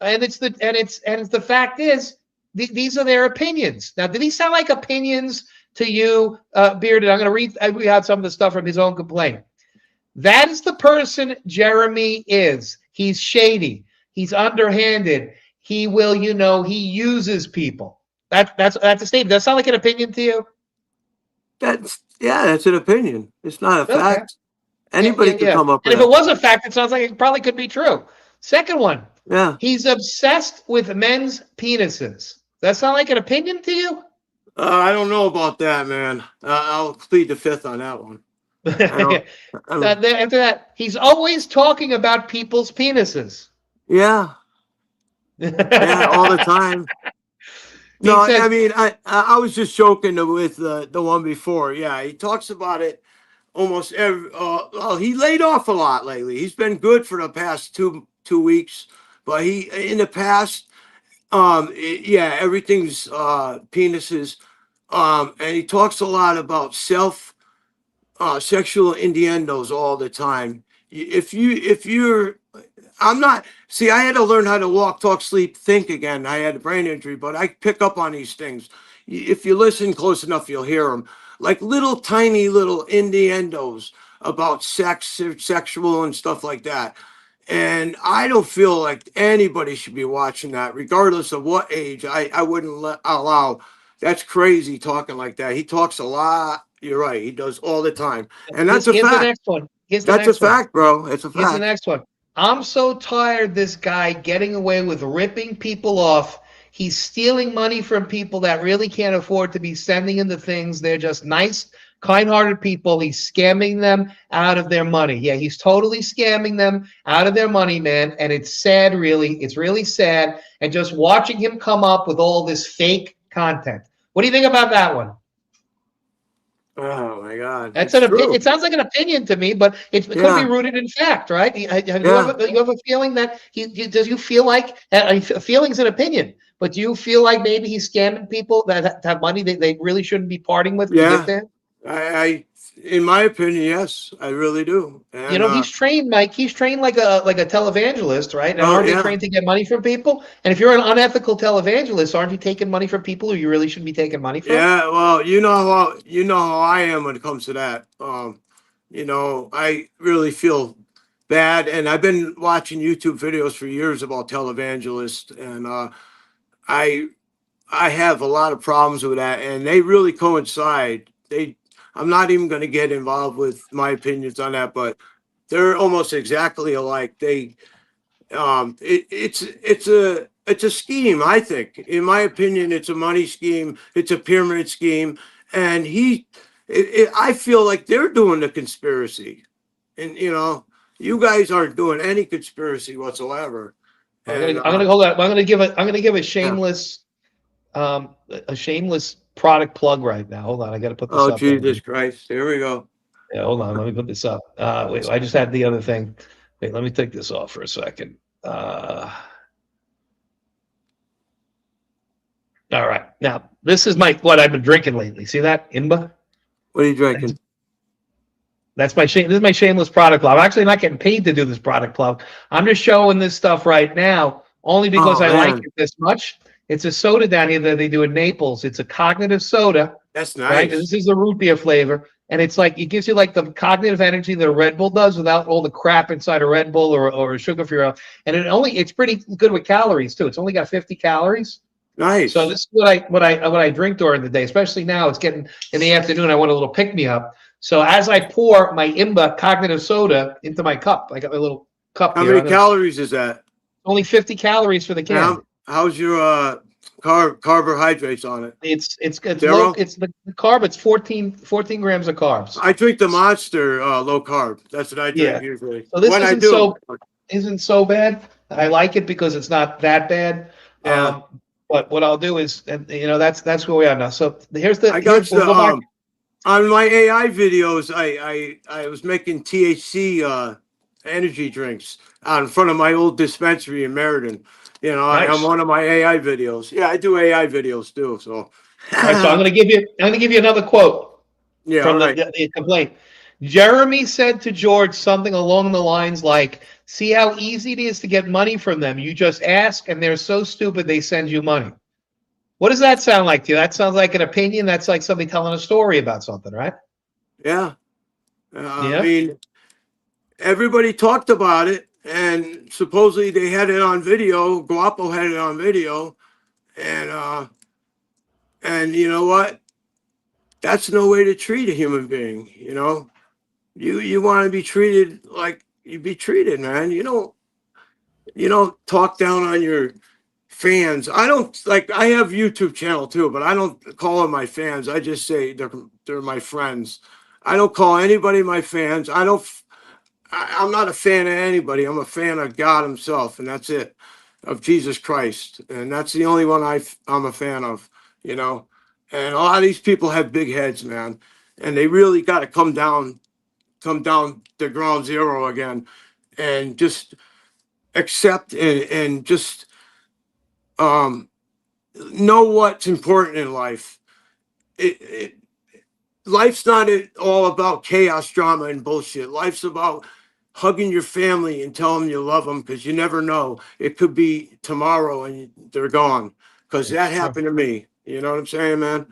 And the fact is, these are their opinions. Now, did these sound like opinions to you, Bearded? I'm going to read out some of the stuff from his own complaint. That is the person Jeremy is. He's shady. He's underhanded. He will, you know, he uses people. That's a statement. Does that sound like an opinion to you? That's an opinion. It's not a fact. Anybody can come up with it. And if it was a fact, it sounds like it probably could be true. Second one. Yeah. He's obsessed with men's penises. Does that sound like an opinion to you? I don't know about that, man. I'll plead the fifth on that one. After that, he's always talking about people's penises. Yeah. Yeah, all the time. No, I mean, I was just joking with the one before. Yeah, he talks about it almost every. He laid off a lot lately. He's been good for the past two weeks, but in the past, everything's penises. And he talks a lot about sexual innuendos all the time. I had to learn how to walk, talk, sleep, think again. I had a brain injury, but I pick up on these things. If you listen close enough, you'll hear them. Like tiny little innuendos about sex, sexual and stuff like that. And I don't feel like anybody should be watching that, regardless of what age. I wouldn't allow. That's crazy talking like that. He talks a lot. You're right. He does all the time. And that's a fact. The next one. That's a fact, bro. It's a fact. Here's the next one. I'm so tired this guy getting away with ripping people off. He's stealing money from people that really can't afford to be sending him the things. They're just nice kind-hearted people. He's scamming them out of their money. Yeah, he's totally scamming them out of their money, man. And it's sad, really. It's really sad. And just watching him come up with all this fake content. What do you think about that one? Oh my God, That's an opinion. It sounds like an opinion to me, but it could be rooted in fact, right? You have a feeling that does you feel like a feeling's an opinion, but do you feel like maybe he's scamming people that have money they really shouldn't be parting with to get there? I in my opinion, yes, I really do. And, you know, he's trained, Mike. He's trained like a televangelist, right? And aren't they trained to get money from people? And if you're an unethical televangelist, aren't you taking money from people who you really shouldn't be taking money from? Yeah, well, you know how I am when it comes to that. You know, I really feel bad, and I've been watching YouTube videos for years about televangelists, and I have a lot of problems with that, and they really coincide. I'm not even going to get involved with my opinions on that, but they're almost exactly alike. It's a scheme, I think. In my opinion, it's a money scheme. It's a pyramid scheme, and I feel like they're doing the conspiracy, and you know, you guys aren't doing any conspiracy whatsoever. I'm gonna hold that. I'm gonna give a shameless, product plug right now. Hold on, I got to put this up. Oh, Jesus Christ. Here we go. Yeah, hold on. Let me put this up. Wait, I just had the other thing. Wait, let me take this off for a second. All right. Now, this is what I've been drinking lately. See that? Inba? What are you drinking? This is my shameless product plug. I'm actually not getting paid to do this product plug. I'm just showing this stuff right now only because I like it this much. It's a soda down here that they do in Naples. It's a cognitive soda. That's nice. Right? This is the root beer flavor. And it's like, it gives you like the cognitive energy that a Red Bull does without all the crap inside a Red Bull or a sugar for your own. And it's pretty good with calories too. It's only got 50 calories. Nice. So this is what I drink during the day, especially now. It's getting in the afternoon. I want a little pick me up. So as I pour my Imba cognitive soda into my cup, I got my little cup. How many calories is that? Only 50 calories for the can. How's your carbohydrates on it? It's low. It's the carb. It's 14 grams of carbs. I drink the Monster low carb. That's what I drink usually. So this isn't so bad. I like it because it's not that bad. Yeah. But what I'll do is, and you know, that's where we are now. So here's the. On my AI videos, I was making THC energy drinks out in front of my old dispensary in Meriden. You know, nice. I'm one of my AI videos. Yeah, I do AI videos too. So, all right, so I'm gonna give you another quote. Yeah, from the complaint. Jeremy said to George something along the lines like, "See how easy it is to get money from them. You just ask, and they're so stupid they send you money." What does that sound like to you? That sounds like an opinion. That's like somebody telling a story about something, right? Yeah. I mean, everybody talked about it, and supposedly they had it on video. Guapo had it on video, and you know what? That's no way to treat a human being. You know, you want to be treated like you be treated, man. You don't talk down on your fans. I have YouTube channel too, but I don't call them my fans. I just say they're my friends. I don't call anybody my fans. I'm not a fan of anybody. I'm a fan of God himself, and that's it, of Jesus Christ. And that's the only one I'm a fan of, you know. And a lot of these people have big heads, man. And they really got to come down to ground zero again and just accept and just know what's important in life. Life's not all about chaos, drama, and bullshit. Life's about hugging your family and telling them you love them, because you never know. It could be tomorrow and they're gone, because that happened to me. You know what I'm saying, man?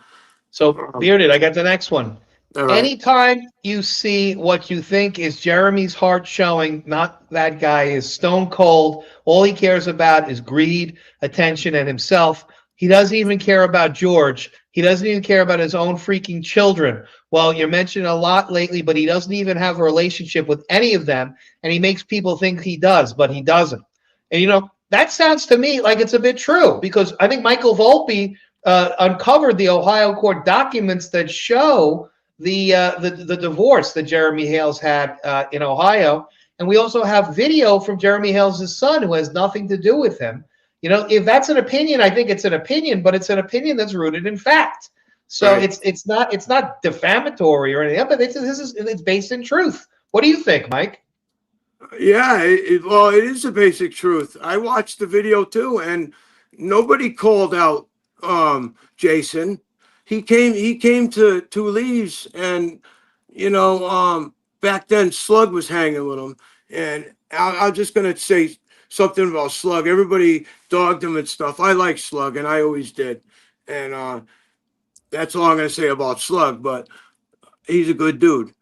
So, Bearded, I got the next one. Right. Anytime you see what you think is Jeremy's heart showing, not that guy is stone cold. All he cares about is greed, attention, and himself. He doesn't even care about George. He doesn't even care about his own freaking children. Well, you're mentioning a lot lately, but he doesn't even have a relationship with any of them, and he makes people think he does, but he doesn't. And, you know, that sounds to me like it's a bit true, because I think Michael Volpe uncovered the Ohio court documents that show the divorce that Jeremy Hales had in Ohio, and we also have video from Jeremy Hales' son who has nothing to do with him. You know, if that's an opinion, I think it's an opinion, but it's an opinion that's rooted in fact. So Right. it's not defamatory or anything, but it's based in truth. What do you think, Mike? Yeah, well, it is the basic truth. I watched the video too, and nobody called out Jason. He came to Leaves, and back then Slug was hanging with him, and I'm just gonna say something about Slug. Everybody dogged him and stuff. I like Slug, and I always did, and that's all I'm gonna say about Slug. But he's a good dude.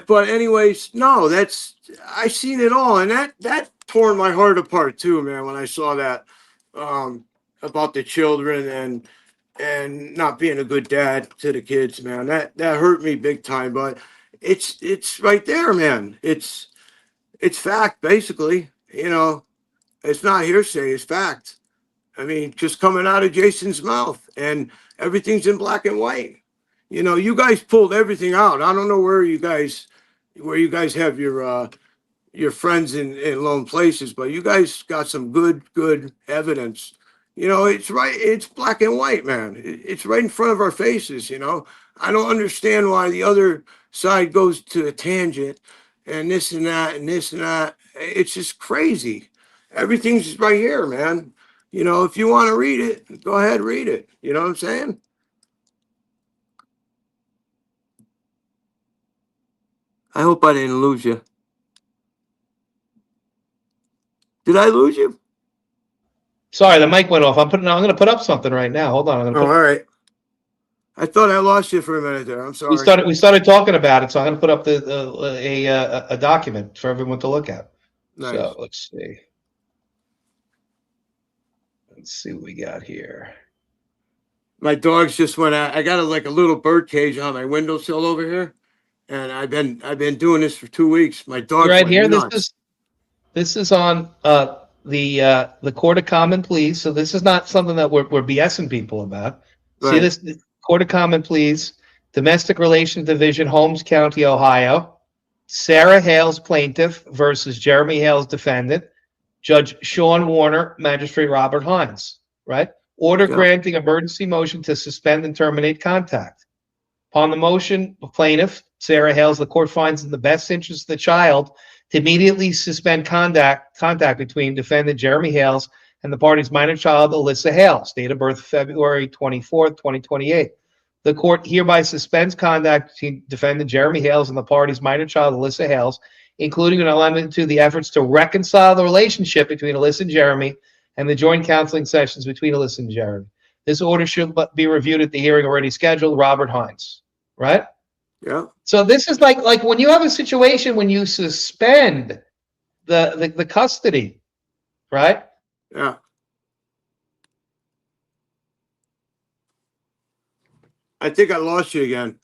But anyways, no, I seen it all, and that tore my heart apart too, man. When I saw that about the children and not being a good dad to the kids, man, that hurt me big time. But it's right there, man. It's fact, basically. It's not hearsay; it's fact. I mean, just coming out of Jason's mouth, and everything's in black and white. You guys pulled everything out. I don't know where you guys have your friends in lone places, but you guys got some good evidence. It's right. It's black and white, man. It's right in front of our faces. I don't understand why the other side goes to a tangent and this and that and this and that. It's just crazy. Everything's right here, man. If you want to read it, go ahead, read it. You know what I'm saying? I hope I didn't lose you. Did I lose you? Sorry, the mic went off. I'm going to put up something right now. Hold on. All right. I thought I lost you for a minute there. I'm sorry. We started talking about it, so I'm going to put up a document for everyone to look at. Nice. So let's see. Let's see what we got here. My dogs just went out. I got a little bird cage on my windowsill over here, and I've been doing this for 2 weeks. My dogs right went here. nuts. This is on the Court of Common Pleas. So this is not something that we're BSing people about. Right. See this Court of Common Pleas, Domestic Relations Division, Holmes County, Ohio. Sarah Hales, plaintiff, versus Jeremy Hales, defendant. Judge Sean Warner, Magistrate Robert Hines. Right. Order granting emergency motion to suspend and terminate contact. Upon the motion of plaintiff, Sarah Hales, the court finds in the best interest of the child to immediately suspend contact between defendant Jeremy Hales and the party's minor child, Alyssa Hales, date of birth February 24th, 2028. The court hereby suspends contact between defendant Jeremy Hales and the party's minor child, Alyssa Hales, including and limited to the efforts to reconcile the relationship between Alyssa and Jeremy and the joint counseling sessions between Alyssa and Jeremy. This order should be reviewed at the hearing already scheduled, Robert Hines. Right? Yeah. So this is like when you have a situation when you suspend the custody, right? Yeah. I think I lost you again.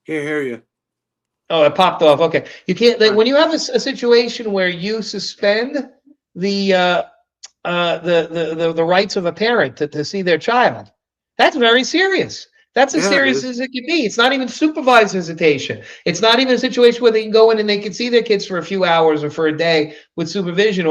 Can't hear you. Oh, it popped off. Okay, you can't. When you have a situation where you suspend the rights of a parent to see their child, that's very serious. That's as serious as it can be. It's not even supervised visitation. It's not even a situation where they can go in and they can see their kids for a few hours or for a day with supervision.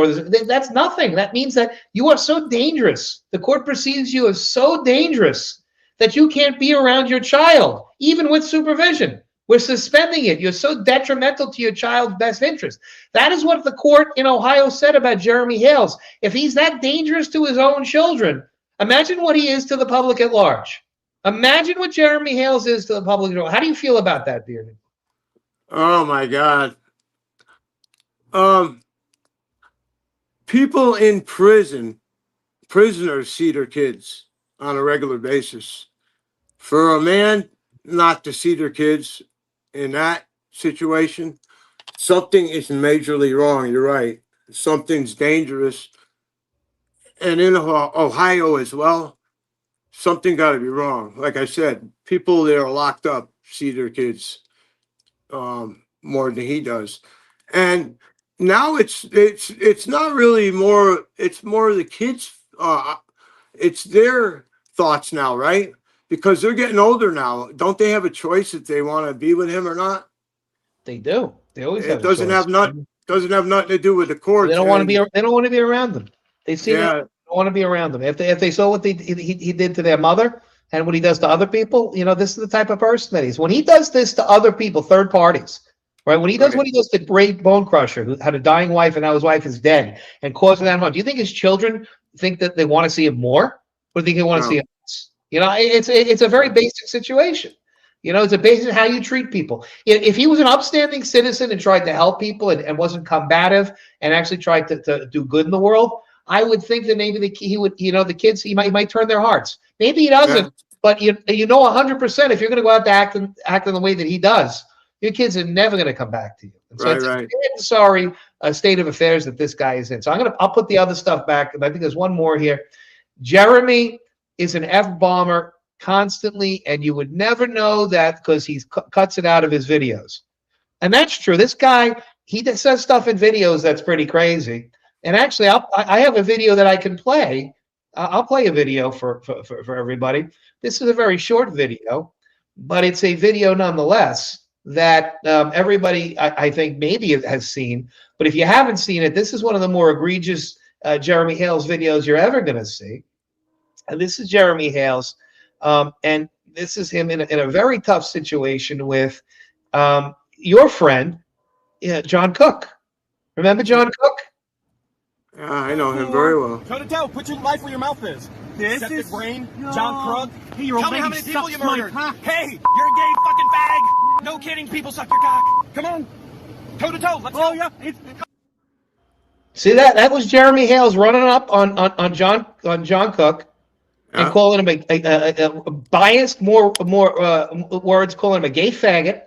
That's nothing. That means that you are so dangerous. The court perceives you as so dangerous that you can't be around your child, even with supervision. We're suspending it. You're so detrimental to your child's best interest. That is what the court in Ohio said about Jeremy Hales. If he's that dangerous to his own children, imagine what he is to the public at large. Imagine what Jeremy Hales is to the public. How do you feel about that, Bearden? Oh my God. People in prisoners see their kids on a regular basis. For a man not to see their kids in that situation, something is majorly wrong. You're right. Something's dangerous. And in Ohio as well, something got to be wrong. Like I said, people that are locked up see their kids more than he does. And now it's not really more. It's more the kids. It's their thoughts now, right? Because they're getting older now. Don't they have a choice if they want to be with him or not? They do. They always It have a choice. doesn't have nothing to do with the courts. They don't want to be. They don't want to be around them. They see Yeah. that. They don't want to be around them. If they saw what he did to their mother and what he does to other people, this is the type of person that he's. When he does this to other people, third parties, right? When he does Right. what he does to Brave Bone Crusher, who had a dying wife and now his wife is dead, and causing that harm. Do you think his children think that they want to see him more, or do you think they want to No. see him less? It's a very basic situation. It's a basic how you treat people. If he was an upstanding citizen and tried to help people and wasn't combative and actually tried to do good in the world, I would think that maybe he would, the kids, he might turn their hearts. Maybe he doesn't, Yeah. but 100% if you're going to go out to act in the way that he does, your kids are never going to come back to you. And so it's a very sorry state of affairs that this guy is in. So I'll put the other stuff back. I think there's one more here. Jeremy is an F-bomber constantly, and you would never know that because he cuts it out of his videos. And that's true. This guy, he says stuff in videos that's pretty crazy. And actually, I have a video that I can play. I'll play a video for everybody. This is a very short video, but it's a video nonetheless that everybody, I think, maybe has seen. But if you haven't seen it, this is one of the more egregious Jeremy Hales videos you're ever going to see. And this is Jeremy Hales. And this is him in a very tough situation with your friend, John Cook. Remember John Cook? Yeah, I know him very well. Toe to toe, put your life where your mouth is. This Septic is brain, no. John Krug. Hey, your Tell old me how lady many people you sucks my murdered. cock. Hey, you're a gay fucking fag. No kidding, people suck your cock. Come on, toe to toe. Let's go. Yeah. See that was Jeremy Hales running up on John Cook and calling him a biased more words, calling him a gay faggot.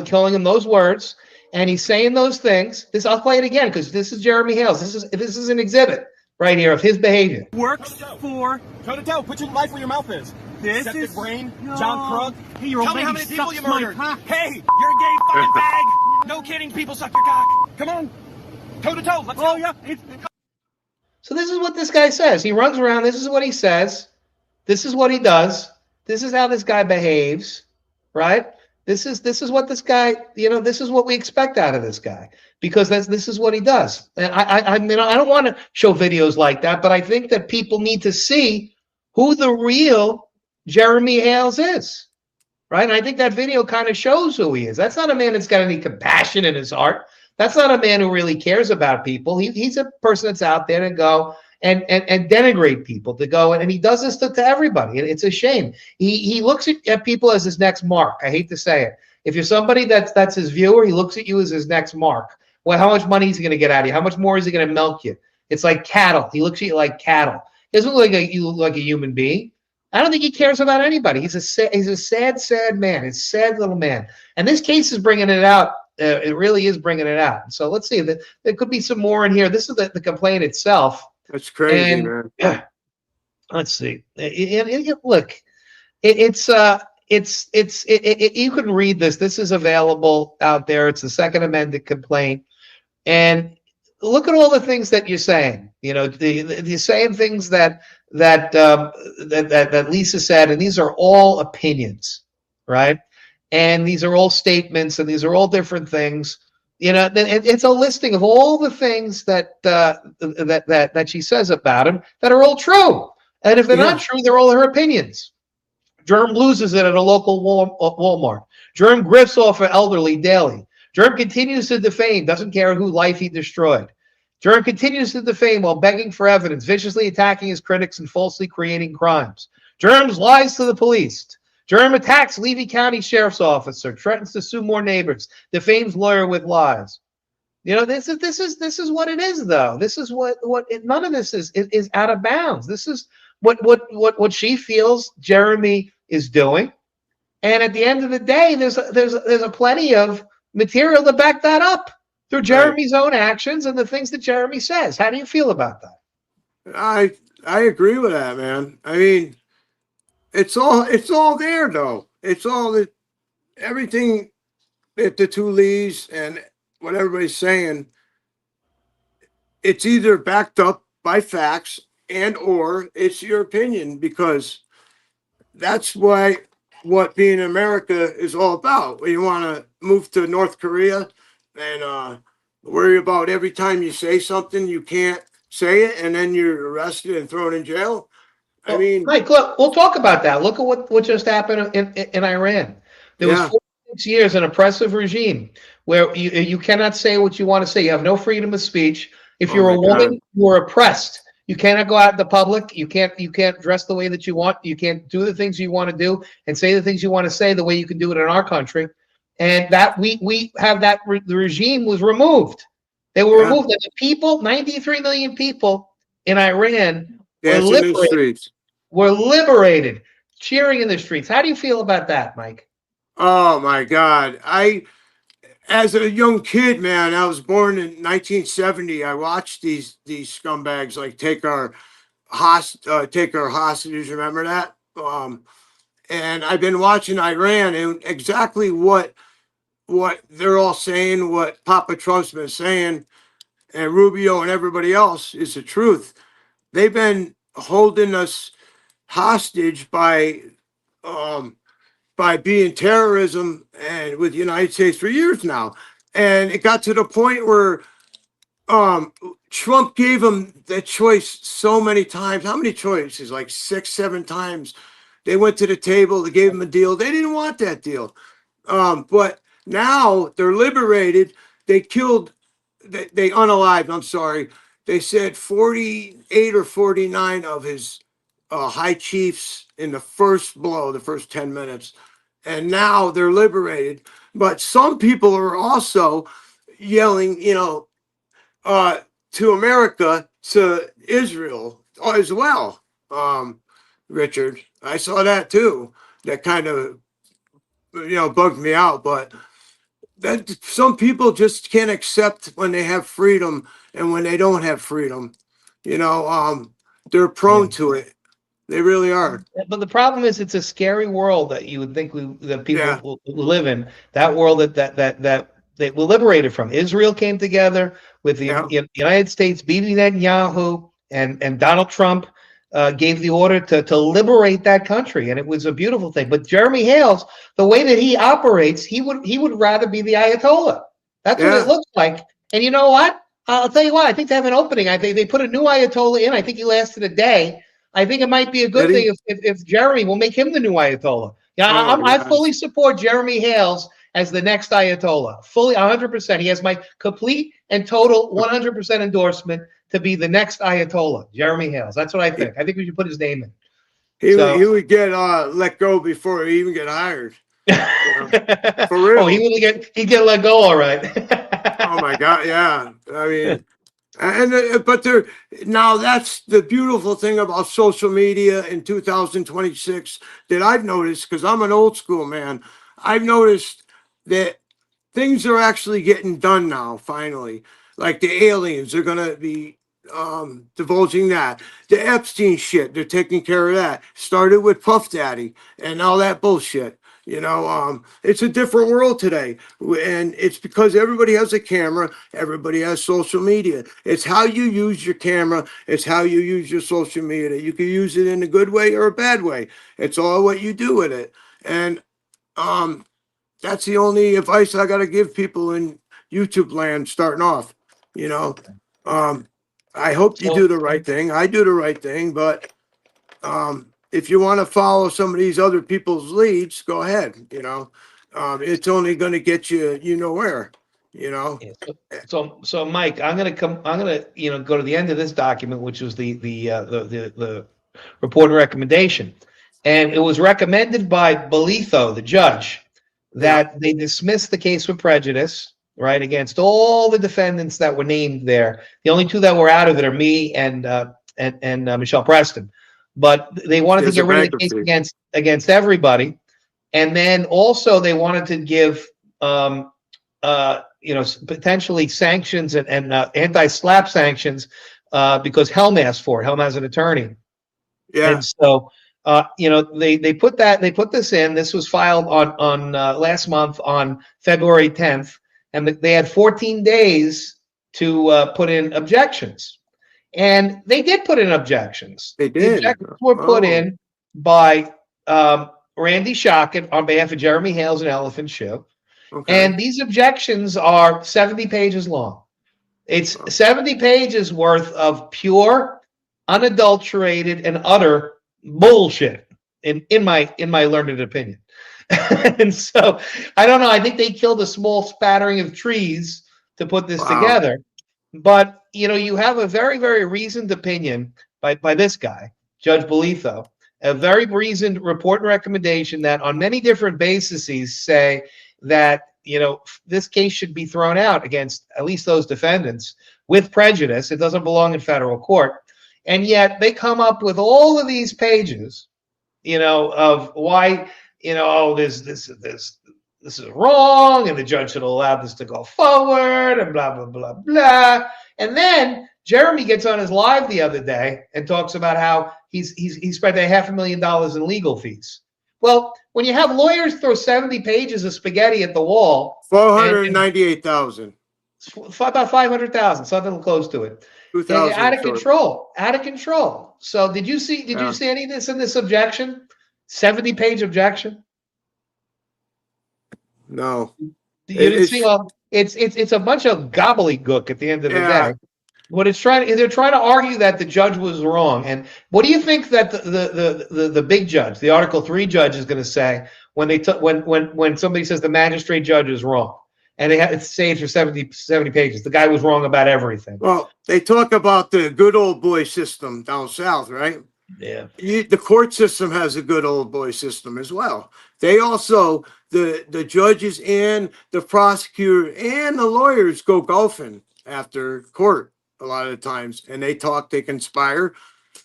Calling him those words. And he's saying those things. I'll play it again because this is Jeremy Hales. This is an exhibit right here of his behavior. Works for toe to toe. Put your life where your mouth is. This Septic is brain, no. John Krug. Hey, your old Tell me how lady many people you sucks my murdered. cock. Hey, you're a gay fucking fag. No kidding, people suck your cock. Come on, toe to toe. Let's go. Yeah. So this is what this guy says. He runs around. This is what he says. This is what he does. This is how this guy behaves, right? This is what this guy, this is what we expect out of this guy because this is what he does. And I mean, I don't want to show videos like that, but I think that people need to see who the real Jeremy Hales is, right? And I think that video kind of shows who he is. That's not a man that's got any compassion in his heart. That's not a man who really cares about people. He's a person that's out there to go and denigrate people, to go and he does this to everybody. It's a shame. He looks at people as his next mark. I hate to say it. If you're somebody that's his viewer, he looks at you as his next mark. Well, how much money is he going to get out of you? How much more is he going to milk you? It's like cattle. He looks at you like cattle. He doesn't look like you look like a human being. I don't think he cares about anybody. He's a sad man. He's a sad little man. And this case is bringing it out. It really is bringing it out. So let's see. There could be some more in here. This is the complaint itself. That's crazy, man. Let's see. Look, you can read this. This is available out there. It's the Second Amendment complaint, and look at all the things that you're saying. You're saying things that Lisa said, and these are all opinions, right? And these are all statements, and these are all different things. It's a listing of all the things that she says about him that are all true. And if they're not true, they're all her opinions. Germ loses it at a local Walmart. Germ grifts off an elderly daily. Germ continues to defame, doesn't care whose life he destroyed. Germ continues to defame while begging for evidence, viciously attacking his critics and falsely creating crimes. Germ lies to the police. Germ attacks Levy County Sheriff's Officer, threatens to sue more neighbors, defames lawyer with lies. This is what it is, though. This is what none of this is out of bounds. This is what she feels Jeremy is doing, and at the end of the day, there's a plenty of material to back that up through Jeremy's own actions and the things that Jeremy says. How do you feel about that? I agree with that, man. I mean, it's all there, though. It's all everything that the two Lees and what everybody's saying it's either backed up by facts and or it's your opinion, because that's what being America is all about. When you want to move to North Korea and worry about every time you say something you can't say it, and then you're arrested and thrown in jail. I Well, mean, Mike, look, we'll talk about that. Look at what just happened in Iran. There was yeah, 46 years an oppressive regime where you cannot say what you want to say. You have no freedom of speech. If oh you're my a God. woman, you're oppressed. You cannot go out in the public. You can't dress the way that you want. You can't do the things you want to do and say the things you want to say the way you can do it in our country. And that we have that the regime was removed. They were Yeah, removed. And the people, 93 million people in Iran were dancing in the liberated. streets. We're liberated, cheering in the streets. How do you feel about that, Mike? Oh my God. As a young kid, man, I was born in 1970. I watched these scumbags like take our hostages. Remember that? And I've been watching Iran, and exactly what they're all saying, what Papa Trump's been saying, and Rubio and everybody else is the truth. They've been holding us hostage um, by being terrorism and with the United States for years now. And it got to the point where Trump gave them the choice so many times. How many choices? Like 6, 7 times. They went to the table, they gave them a deal. They didn't want that deal. But now they're liberated. They killed, they unalived, I'm sorry. They said 48 or 49 of his high chiefs in the first blow, the first 10 minutes. And now they're liberated. But some people are also yelling, to America, to Israel as well. Richard, I saw that too. That kind of, bugged me out. But that some people just can't accept when they have freedom and when they don't have freedom. They're prone to it. They really are. But the problem is, it's a scary world that you would think that people Yeah. will live in. That world that they were liberated from. Israel came together with the Yeah. United States, Bibi Netanyahu and Donald Trump gave the order to liberate that country, and it was a beautiful thing. But Jeremy Hales, the way that he operates, he would rather be the Ayatollah. That's what Yeah. it looks like. And you know what? I'll tell you what. I think they have an opening. I think they put a new Ayatollah in. I think he lasted a day. I think it might be a good Did he? thing if Jeremy will make him the new Ayatollah. Yeah, Oh, I yes. fully support Jeremy Hales as the next Ayatollah. Fully, 100%. He has my complete and total 100% endorsement to be the next Ayatollah, Jeremy Hales. That's what I think. I think we should put his name in. He would get let go before he even get hired. For real. Oh, he'd get let go, all right. Oh my God, yeah. I mean, but now that's the beautiful thing about social media in 2026 that I've noticed, because I'm an old school man. I've noticed that things are actually getting done now, finally. Like the aliens are gonna be divulging that. The Epstein shit, they're taking care of that. Started with Puff Daddy and all that bullshit. It's a different world today, and it's because everybody has a camera, everybody has social media. It's how you use your camera, it's how you use your social media. You can use it in a good way or a bad way. It's all what you do with it. And that's the only advice I got to give people in YouTube land starting off. I hope you do the right thing. I do the right thing, but if you want to follow some of these other people's leads, go ahead. It's only going to get you, where. Yeah, so Mike, I'm gonna go to the end of this document, which was the report and recommendation, and it was recommended by Bolitho, the judge, that they dismiss the case with prejudice, right, against all the defendants that were named there. The only two that were out of it are me and Michelle Preston, but they wanted to get rid of the case against everybody, and then also they wanted to give potentially sanctions and anti-SLAPP sanctions because Helm asked for it. Helm has an attorney. Yeah. And so, they put this in. This was filed on last month on February 10th, and they had 14 days to put in objections. And they did put in objections. They The did. objections were put in by Randy Shockett on behalf of Jeremy Hales and Elephant Shoe. Okay. And these objections are 70 pages long. It's 70 pages worth of pure, unadulterated, and utter bullshit, in my learned opinion. And so I don't know. I think they killed a small spattering of trees to put this together. But you have a very, very reasoned opinion by this guy, Judge Bolitho, a very reasoned report and recommendation that on many different bases say that this case should be thrown out against at least those defendants with prejudice. It doesn't belong in federal court. And yet they come up with all of these pages, of why, this is wrong, and the judge should allow this to go forward, and blah, blah, blah, blah. And then Jeremy gets on his live the other day and talks about how he spent $500,000 in legal fees. Well, when you have lawyers throw 70 pages of spaghetti at the wall, 498,000, about 500,000, something close to it. Out of control. So did you see any of this in this objection? 70-page objection? No. You didn't see? Well, it's a bunch of gobbledygook at the end of the day. What they're trying to argue that the judge was wrong. And what do you think that the big judge, the Article 3 judge, is going to say when somebody says the magistrate judge is wrong? And they have to say it for 70 pages. The guy was wrong about everything. Well, they talk about the good old boy system down south, right? Yeah. The court system has a good old boy system as well. They also, the judges and the prosecutor and the lawyers go golfing after court a lot of the times, and they talk, they conspire.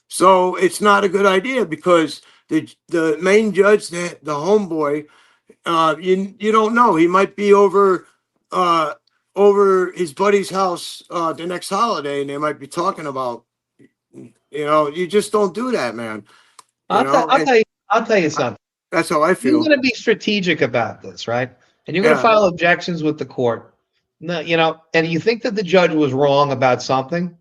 So it's not a good idea because the main judge, the homeboy, you don't know. He might be over his buddy's house the next holiday, and they might be talking about, you just don't do that, man. I'll tell you something. That's how I feel. You're going to be strategic about this, right? And you're going to file objections with the court. No, and you think that the judge was wrong about something.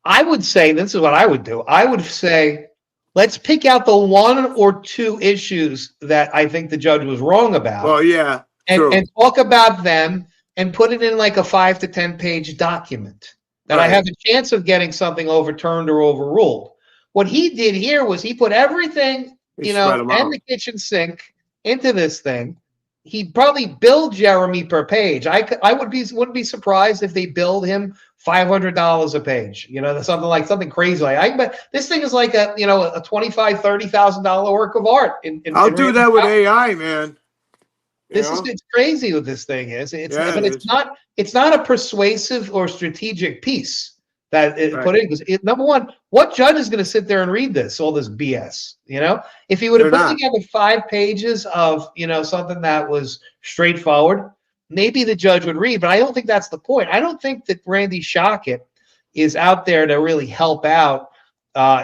I would say, this is what I would do. I would say, let's pick out the one or two issues that I think the judge was wrong about. Well, yeah. And talk about them and put it in like a 5 to 10 page document that I have a chance of getting something overturned or overruled. What he did here was he put everything, and the kitchen sink into this thing. He probably billed Jeremy per page. I wouldn't be surprised if they billed him $500 a page. Something crazy like. But this thing is like a $25,000-$30,000 work of art. I'll do that with AI, man. It's crazy what this thing is. It's not a persuasive or strategic piece that it put in. Because number one, what judge is going to sit there and read all this BS? If he would have put together 5 pages of something that was straightforward, maybe the judge would read. But I don't think that's the point. I don't think that Randy Shockett is out there to really help out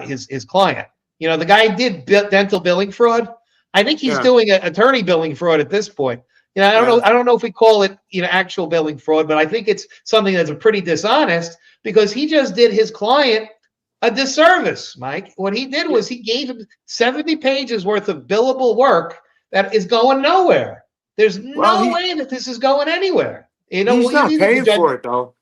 his client. The guy did dental billing fraud. I think he's doing an attorney billing fraud at this point. I don't know if we call it actual billing fraud, but I think it's something that's pretty dishonest because he just did his client a disservice, Mike. What he did was he gave him 70 pages worth of billable work that is going nowhere. There's no way that this is going anywhere. He's not paying for it, though.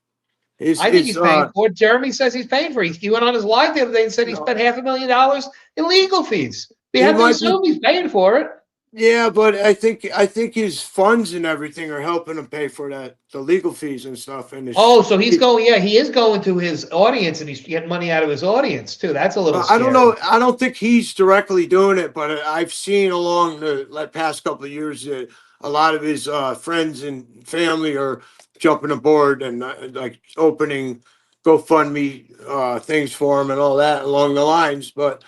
I think he's paying for it. Jeremy says he's paying for it. He went on his live the other day and said he spent $500,000 in legal fees. We have to assume he's paying for it. Yeah, but I think his funds and everything are helping him pay for the legal fees and stuff. And so he's going. Yeah, he is going to his audience, and he's getting money out of his audience too. That's a little. I don't know. I don't think he's directly doing it, but I've seen along the past couple of years that a lot of his friends and family are jumping aboard and like opening GoFundMe things for him and all that along the lines. But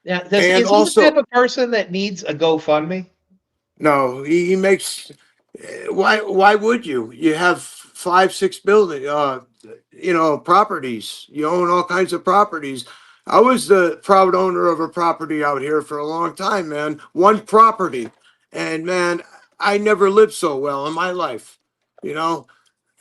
is he the type of person that needs a GoFundMe? No, he makes. Why would you? You have 5-6 building, properties. You own all kinds of properties. I was the proud owner of a property out here for a long time, man. One property, and man, I never lived so well in my life.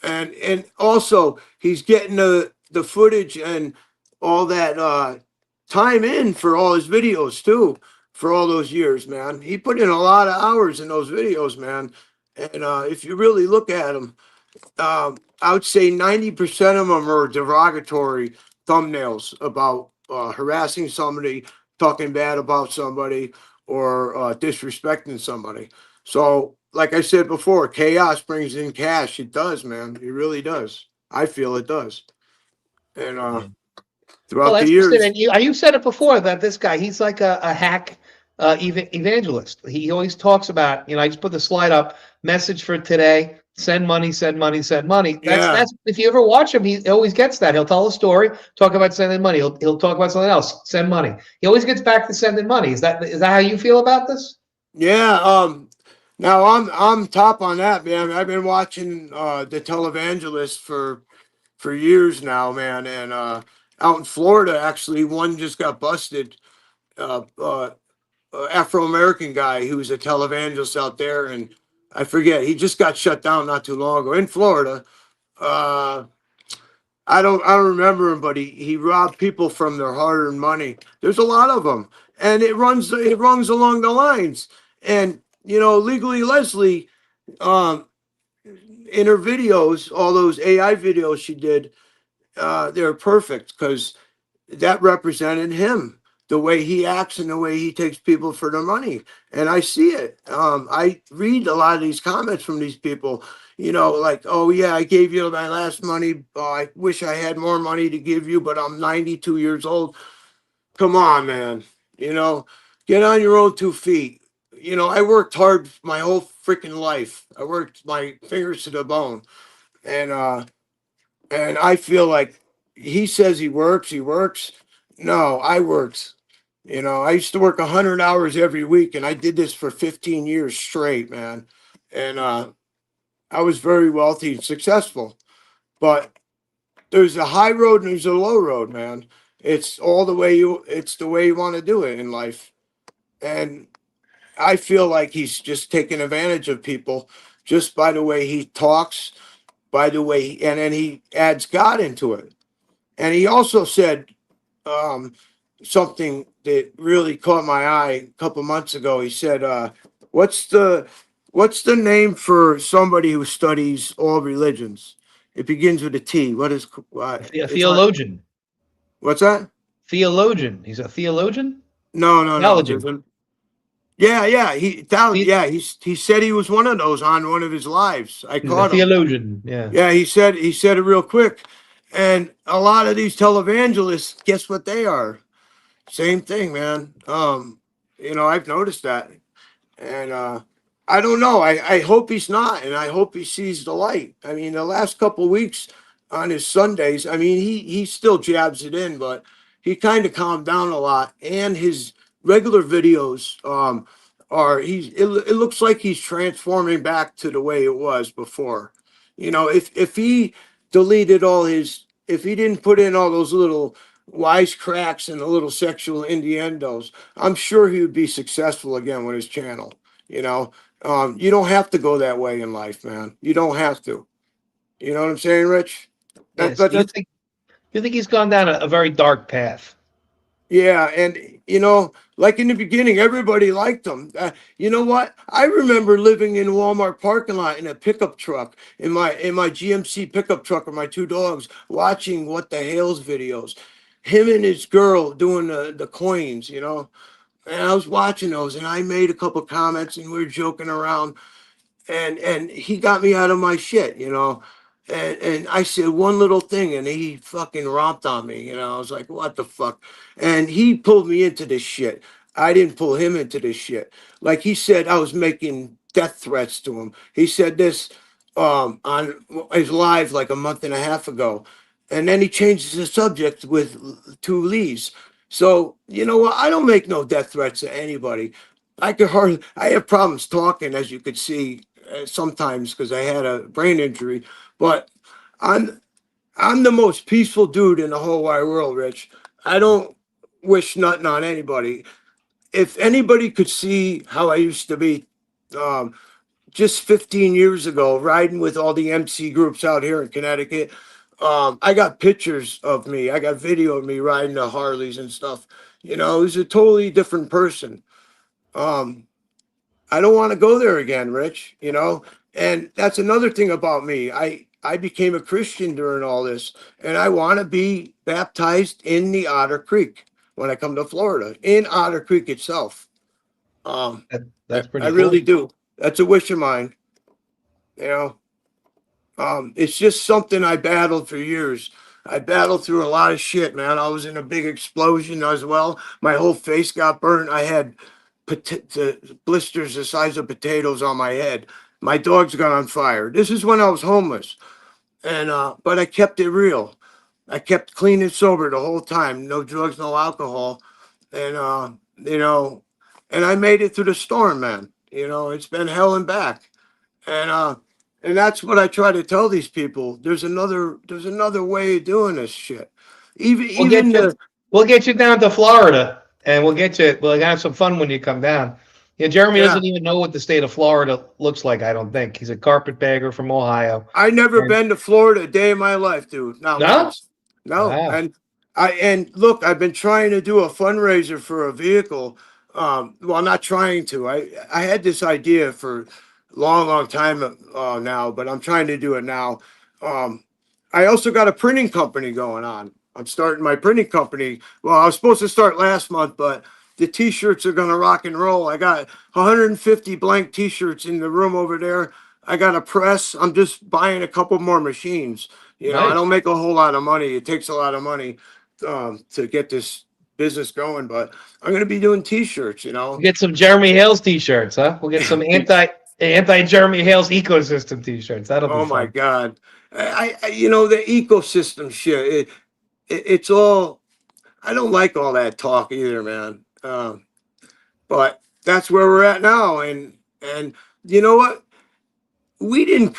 And also he's getting the footage and all that time in for all his videos too, for all those years, man. He put in a lot of hours in those videos, man. And if you really look at them, I would say 90% of them are derogatory thumbnails about harassing somebody, talking bad about somebody, or disrespecting somebody. So, like I said before, chaos brings in cash. It does, man. It really does. I feel it does. And Well, throughout the that's just it. years, And you said it before that this guy, he's like a hack evangelist. He always talks about, I just put the slide up, message for today, send money, send money, send money. yeah, That's if you ever watch him, he always gets that. He'll tell a story, talk about sending money. He'll talk about something else, send money. He always gets back to sending money. Is that how you feel about this? yeah. Now I'm top on that, man. I've been watching the televangelist for years now, man. And out in Florida, actually, one just got busted. Uh, uh, Afro-American guy who was a televangelist out there, and I forget, he just got shut down not too long ago in Florida. Uh, I don't remember him, but he robbed people from their hard-earned money. There's a lot of them, and it runs along the lines. And Legally Leslie, um, in her videos, all those AI videos she did, they're perfect because that represented him, the way he acts and the way he takes people for their money. And I see it. I read a lot of these comments from these people, like, oh yeah, I gave you my last money. Oh, I wish I had more money to give you, but I'm 92 years old. Come on, man. Get on your own 2 feet. I worked hard my whole freaking life. I worked my fingers to the bone. And I feel like he says he works, he works. No, I worked. I used to work 100 hours every week, and I did this for 15 years straight, man. And I was very wealthy and successful. But there's a high road and there's a low road, man. It's the way you want to do it in life. And I feel like he's just taking advantage of people just by the way he talks, by the way, and then he adds God into it. And he also said um, something that really caught my eye a couple months ago. He said, "What's the name for somebody who studies all religions? It begins with a T. What is A it's not, theologian. what's that? Theologian. He's a theologian? No, no, no. Theologian. Yeah, yeah. The- He said he was one of those on one of his lives. I He's a caught him. theologian. Yeah. Yeah, he said it real quick. And a lot of these televangelists, guess what they are? Same thing, man. I've noticed that. And I don't know. I hope he's not, and I hope he sees the light. I mean, the last couple of weeks on his Sundays, I mean, he still jabs it in, but he kind of calmed down a lot. And his regular videos it looks like he's transforming back to the way it was before. If he deleted if he didn't put in all those little wisecracks and the little sexual innuendos, I'm sure he would be successful again with his channel. You don't have to go that way in life, man. You don't have to. You know what I'm saying, Rich? Yes. You think he's gone down a very dark path? Yeah, and like in the beginning, everybody liked him. You know what? I remember living in Walmart parking lot in a pickup truck, in my GMC pickup truck with my two dogs, watching What the Hales videos. Him and his girl doing the coins, and I was watching those, and I made a couple comments, and we were joking around, and he got me out of my shit, and I said one little thing, and he fucking romped on me. I was like, what the fuck? And he pulled me into this shit. I didn't pull him into this shit. Like he said, I was making death threats to him. He said this on his live like a month and a half ago, and then he changes the subject with two Lees. So you know what? I don't make no death threats to anybody. I have problems talking, as you could see sometimes because I had a brain injury. But I'm the most peaceful dude in the whole wide world, Rich. I don't wish nothing on anybody. If anybody could see how I used to be, just 15 years ago, riding with all the MC groups out here in Connecticut. I got pictures of me. I got video of me riding the Harleys and stuff. You know, he's a totally different person. I don't want to go there again, Rich, you know? And that's another thing about me. I became a Christian during all this, and I want to be baptized in the Otter Creek when I come to Florida, in Otter Creek itself. That's pretty I cool. really do. That's a wish of mine. You know, it's just something I battled for years. I battled through a lot of shit, man. I was in a big explosion as well. My whole face got burnt. I had blisters the size of potatoes on my head. My dogs got on fire. This is when I was homeless. And but I kept it real. I kept clean and sober the whole time. No drugs, no alcohol. And you know, and I made it through the storm, man. You know, it's been hell and back. And that's what I try to tell these people. There's another way of doing this shit. We'll get you down to Florida, and we'll have some fun when you come down. Yeah, Jeremy doesn't even know what the state of Florida looks like, I don't think. He's a carpetbagger from Ohio. I never been to Florida a day in my life, dude. Not once. No. Wow. And look, I've been trying to do a fundraiser for a vehicle. Well, not trying to. I had this idea for a long time now, but I'm trying to do it now. I also got a printing company going on. I'm starting my printing company. Well, I was supposed to start last month, but the t-shirts are going to rock and roll. I got 150 blank t-shirts in the room over there. I got a press. I'm just buying a couple more machines. You know, I don't make a whole lot of money. It takes a lot of money to get this business going, but I'm going to be doing t-shirts, you know. We'll get some Jeremy Hales t-shirts, huh? We'll get some anti-Jeremy Hales ecosystem t-shirts. That'll be fun. Oh my God. I you know, the ecosystem shit, it's all, I don't like all that talk either, man. But that's where we're at now. And you know what? We didn't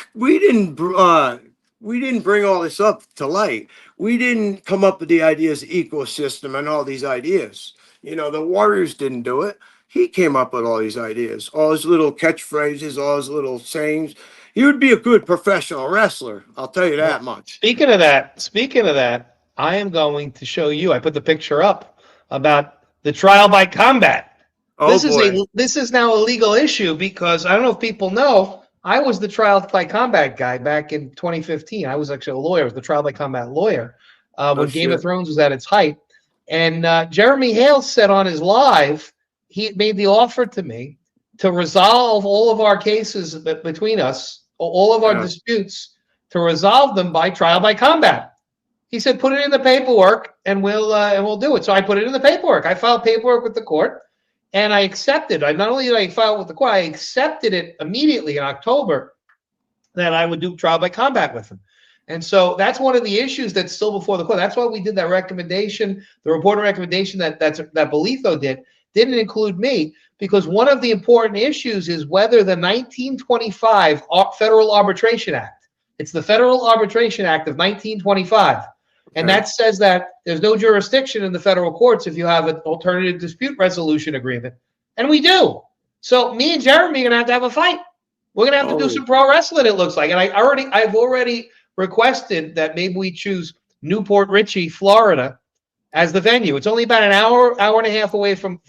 bring all this up to light. We didn't come up with the ideas of ecosystem and all these ideas. You know, the Warriors didn't do it. He came up with all these ideas, all his little catchphrases, all his little sayings. He would be a good professional wrestler. I'll tell you that much. Speaking of that, I am going to show you. I put the picture up about the trial by combat. Oh, this is now a legal issue because I don't know if people know. I was the trial by combat guy back in 2015. I was actually a lawyer. I was the trial by combat lawyer when Game of Thrones was at its height. And Jeremy Hales said on his live, he made the offer to me to resolve all of our cases between us, all of our disputes, to resolve them by trial by combat. He said, put it in the paperwork and we'll do it. So I put it in the paperwork. I filed paperwork with the court. And I accepted. Not only did I file with the court, I accepted it immediately in October that I would do trial by combat with him. And so that's one of the issues that's still before the court. That's why we did that recommendation, the reporting recommendation that Bolitho didn't include me, because one of the important issues is whether the 1925 Federal Arbitration Act, it's the Federal Arbitration Act of 1925. And that says that there's no jurisdiction in the federal courts if you have an alternative dispute resolution agreement. And we do. So me and Jeremy are going to have a fight. We're going to have to do some pro wrestling, it looks like. And I've already requested that maybe we choose Newport Richey, Florida, as the venue. It's only about an hour and a half away from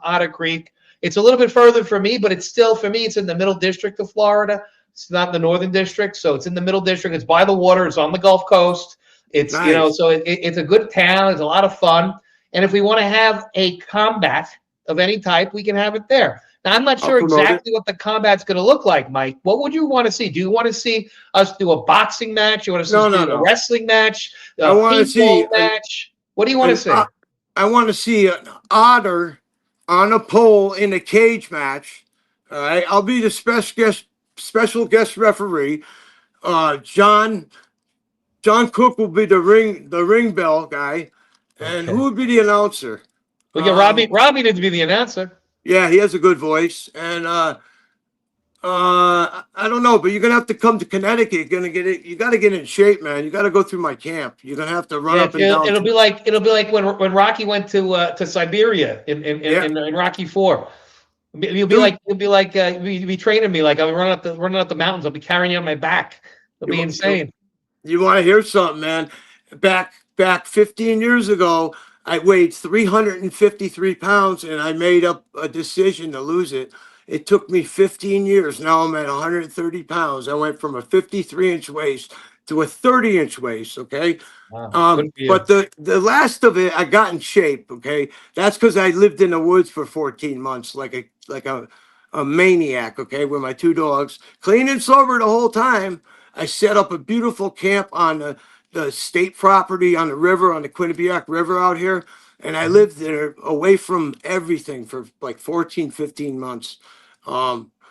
Otter Creek. It's a little bit further for me, but it's still, for me, it's in the middle district of Florida. It's not the northern district. So it's in the middle district. It's by the water. It's on the Gulf Coast. It's nice. You know, so it's a good town. It's a lot of fun. And if we want to have a combat of any type, we can have it there. Now, I'm not sure exactly what the combat's going to look like, Mike. What would you want to see? Do you want to see us do a boxing match? You want to see a wrestling match? I want to see match. What do you want to see? I want to see an otter on a pole in a cage match. All right, I'll be the special guest referee. John Cook will be the ring bell guy, and who would be the announcer? We get Robbie to be the announcer. Yeah, he has a good voice, and I don't know, but you're gonna have to come to Connecticut. You're gonna get it. You got to get in shape, man. You got to go through my camp. You're gonna have to run up and down. It'll be like when Rocky went to Siberia in Rocky IV. You'll be training me like I'll be running up the mountains. I'll be carrying you on my back. It'll be insane. You want to hear something, man? Back 15 years ago, I weighed 353 pounds, and I made up a decision to lose it. It took me 15 years. Now I'm at 130 pounds. I went from a 53-inch waist to a 30-inch waist. Okay. Wow, good for you. But the last of it, I got in shape. Okay. That's because I lived in the woods for 14 months, like a maniac. Okay. With my two dogs, clean and sober the whole time. I set up a beautiful camp on the state property on the river, on the Quinnipiac River out here. And I lived there away from everything for like 14, 15 months.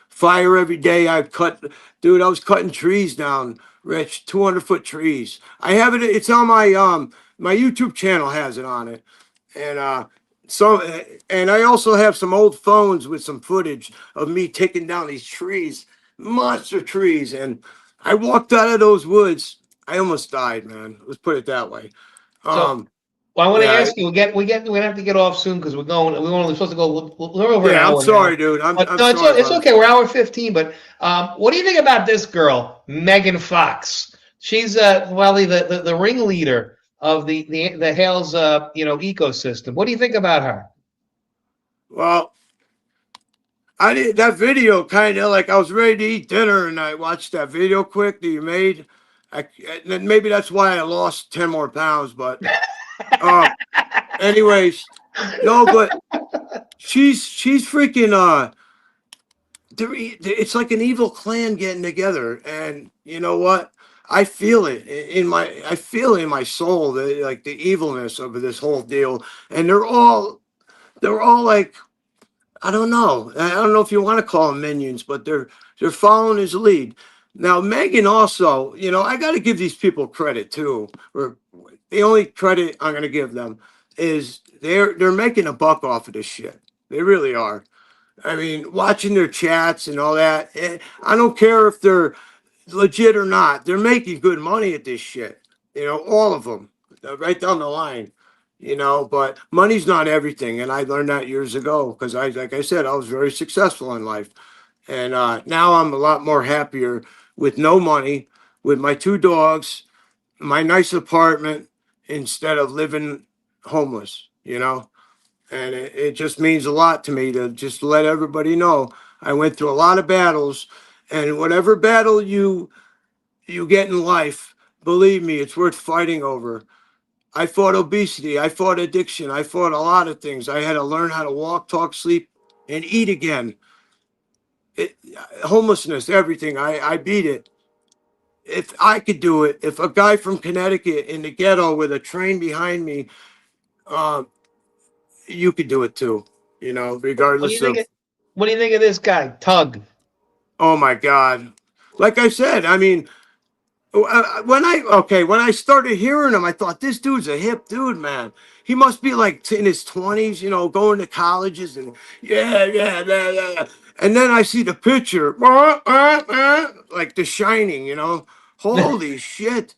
Fire every day. I was cutting trees down, Rich, 200-foot trees. I have it. It's on my YouTube channel has it on it. And and I also have some old phones with some footage of me taking down these trees, monster trees. And I walked out of those woods. I almost died, man. Let's put it that way. Well, I want to ask you. We're gonna have to get off soon because we're supposed to go. We're over an hour. I'm sorry, dude. I'm sorry. It's okay. We're hour 15. But what do you think about this girl, Megan Fox? She's the ringleader of the Hales ecosystem. What do you think about her? Well, I did that video kind of like I was ready to eat dinner, and I watched that video quick that you made. Maybe that's why I lost 10 more pounds, but anyways, no, but she's freaking it's like an evil clan getting together, and you know what? I feel it in my soul, the evilness of this whole deal, and they're all like, I don't know if you want to call them minions, but they're following his lead. Now, Megan also, I got to give these people credit too. Or the only credit I'm going to give them is they're making a buck off of this shit. They really are. I mean, watching their chats and all that. I don't care if they're legit or not. They're making good money at this shit. All of them, right down the line. But money's not everything, and I learned that years ago because like I said, I was very successful in life, and now I'm a lot more happier with no money, with my two dogs, my nice apartment, instead of living homeless, and it just means a lot to me to just let everybody know I went through a lot of battles, and whatever battle you get in life, believe me, it's worth fighting over. I fought obesity. I fought addiction. I fought a lot of things. I had to learn how to walk, talk, sleep, and eat again. Homelessness, everything. I beat it. If I could do it, if a guy from Connecticut in the ghetto with a train behind me, you could do it too, regardless of. What do you think of this guy, Tug? Oh my God. Like I said, I mean, when I started hearing him, I thought this dude's a hip dude, man. He must be like in his 20s, going to colleges and yeah. And then I see the picture, like The Shining, holy shit.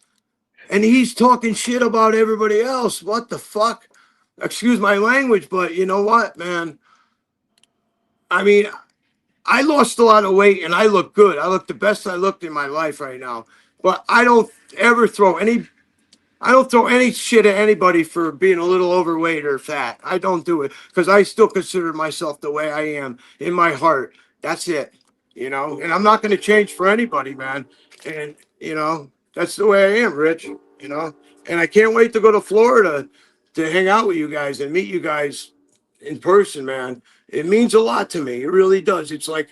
And he's talking shit about everybody else. What the fuck? Excuse my language, but you know what, man? I mean, I lost a lot of weight and I look good. I look the best I looked in my life right now. But I don't ever throw any shit at anybody for being a little overweight or fat. I don't do it because I still consider myself the way I am in my heart. That's it, and I'm not going to change for anybody, man. And, that's the way I am, Rich, and I can't wait to go to Florida to hang out with you guys and meet you guys in person, man. It means a lot to me. It really does. It's like,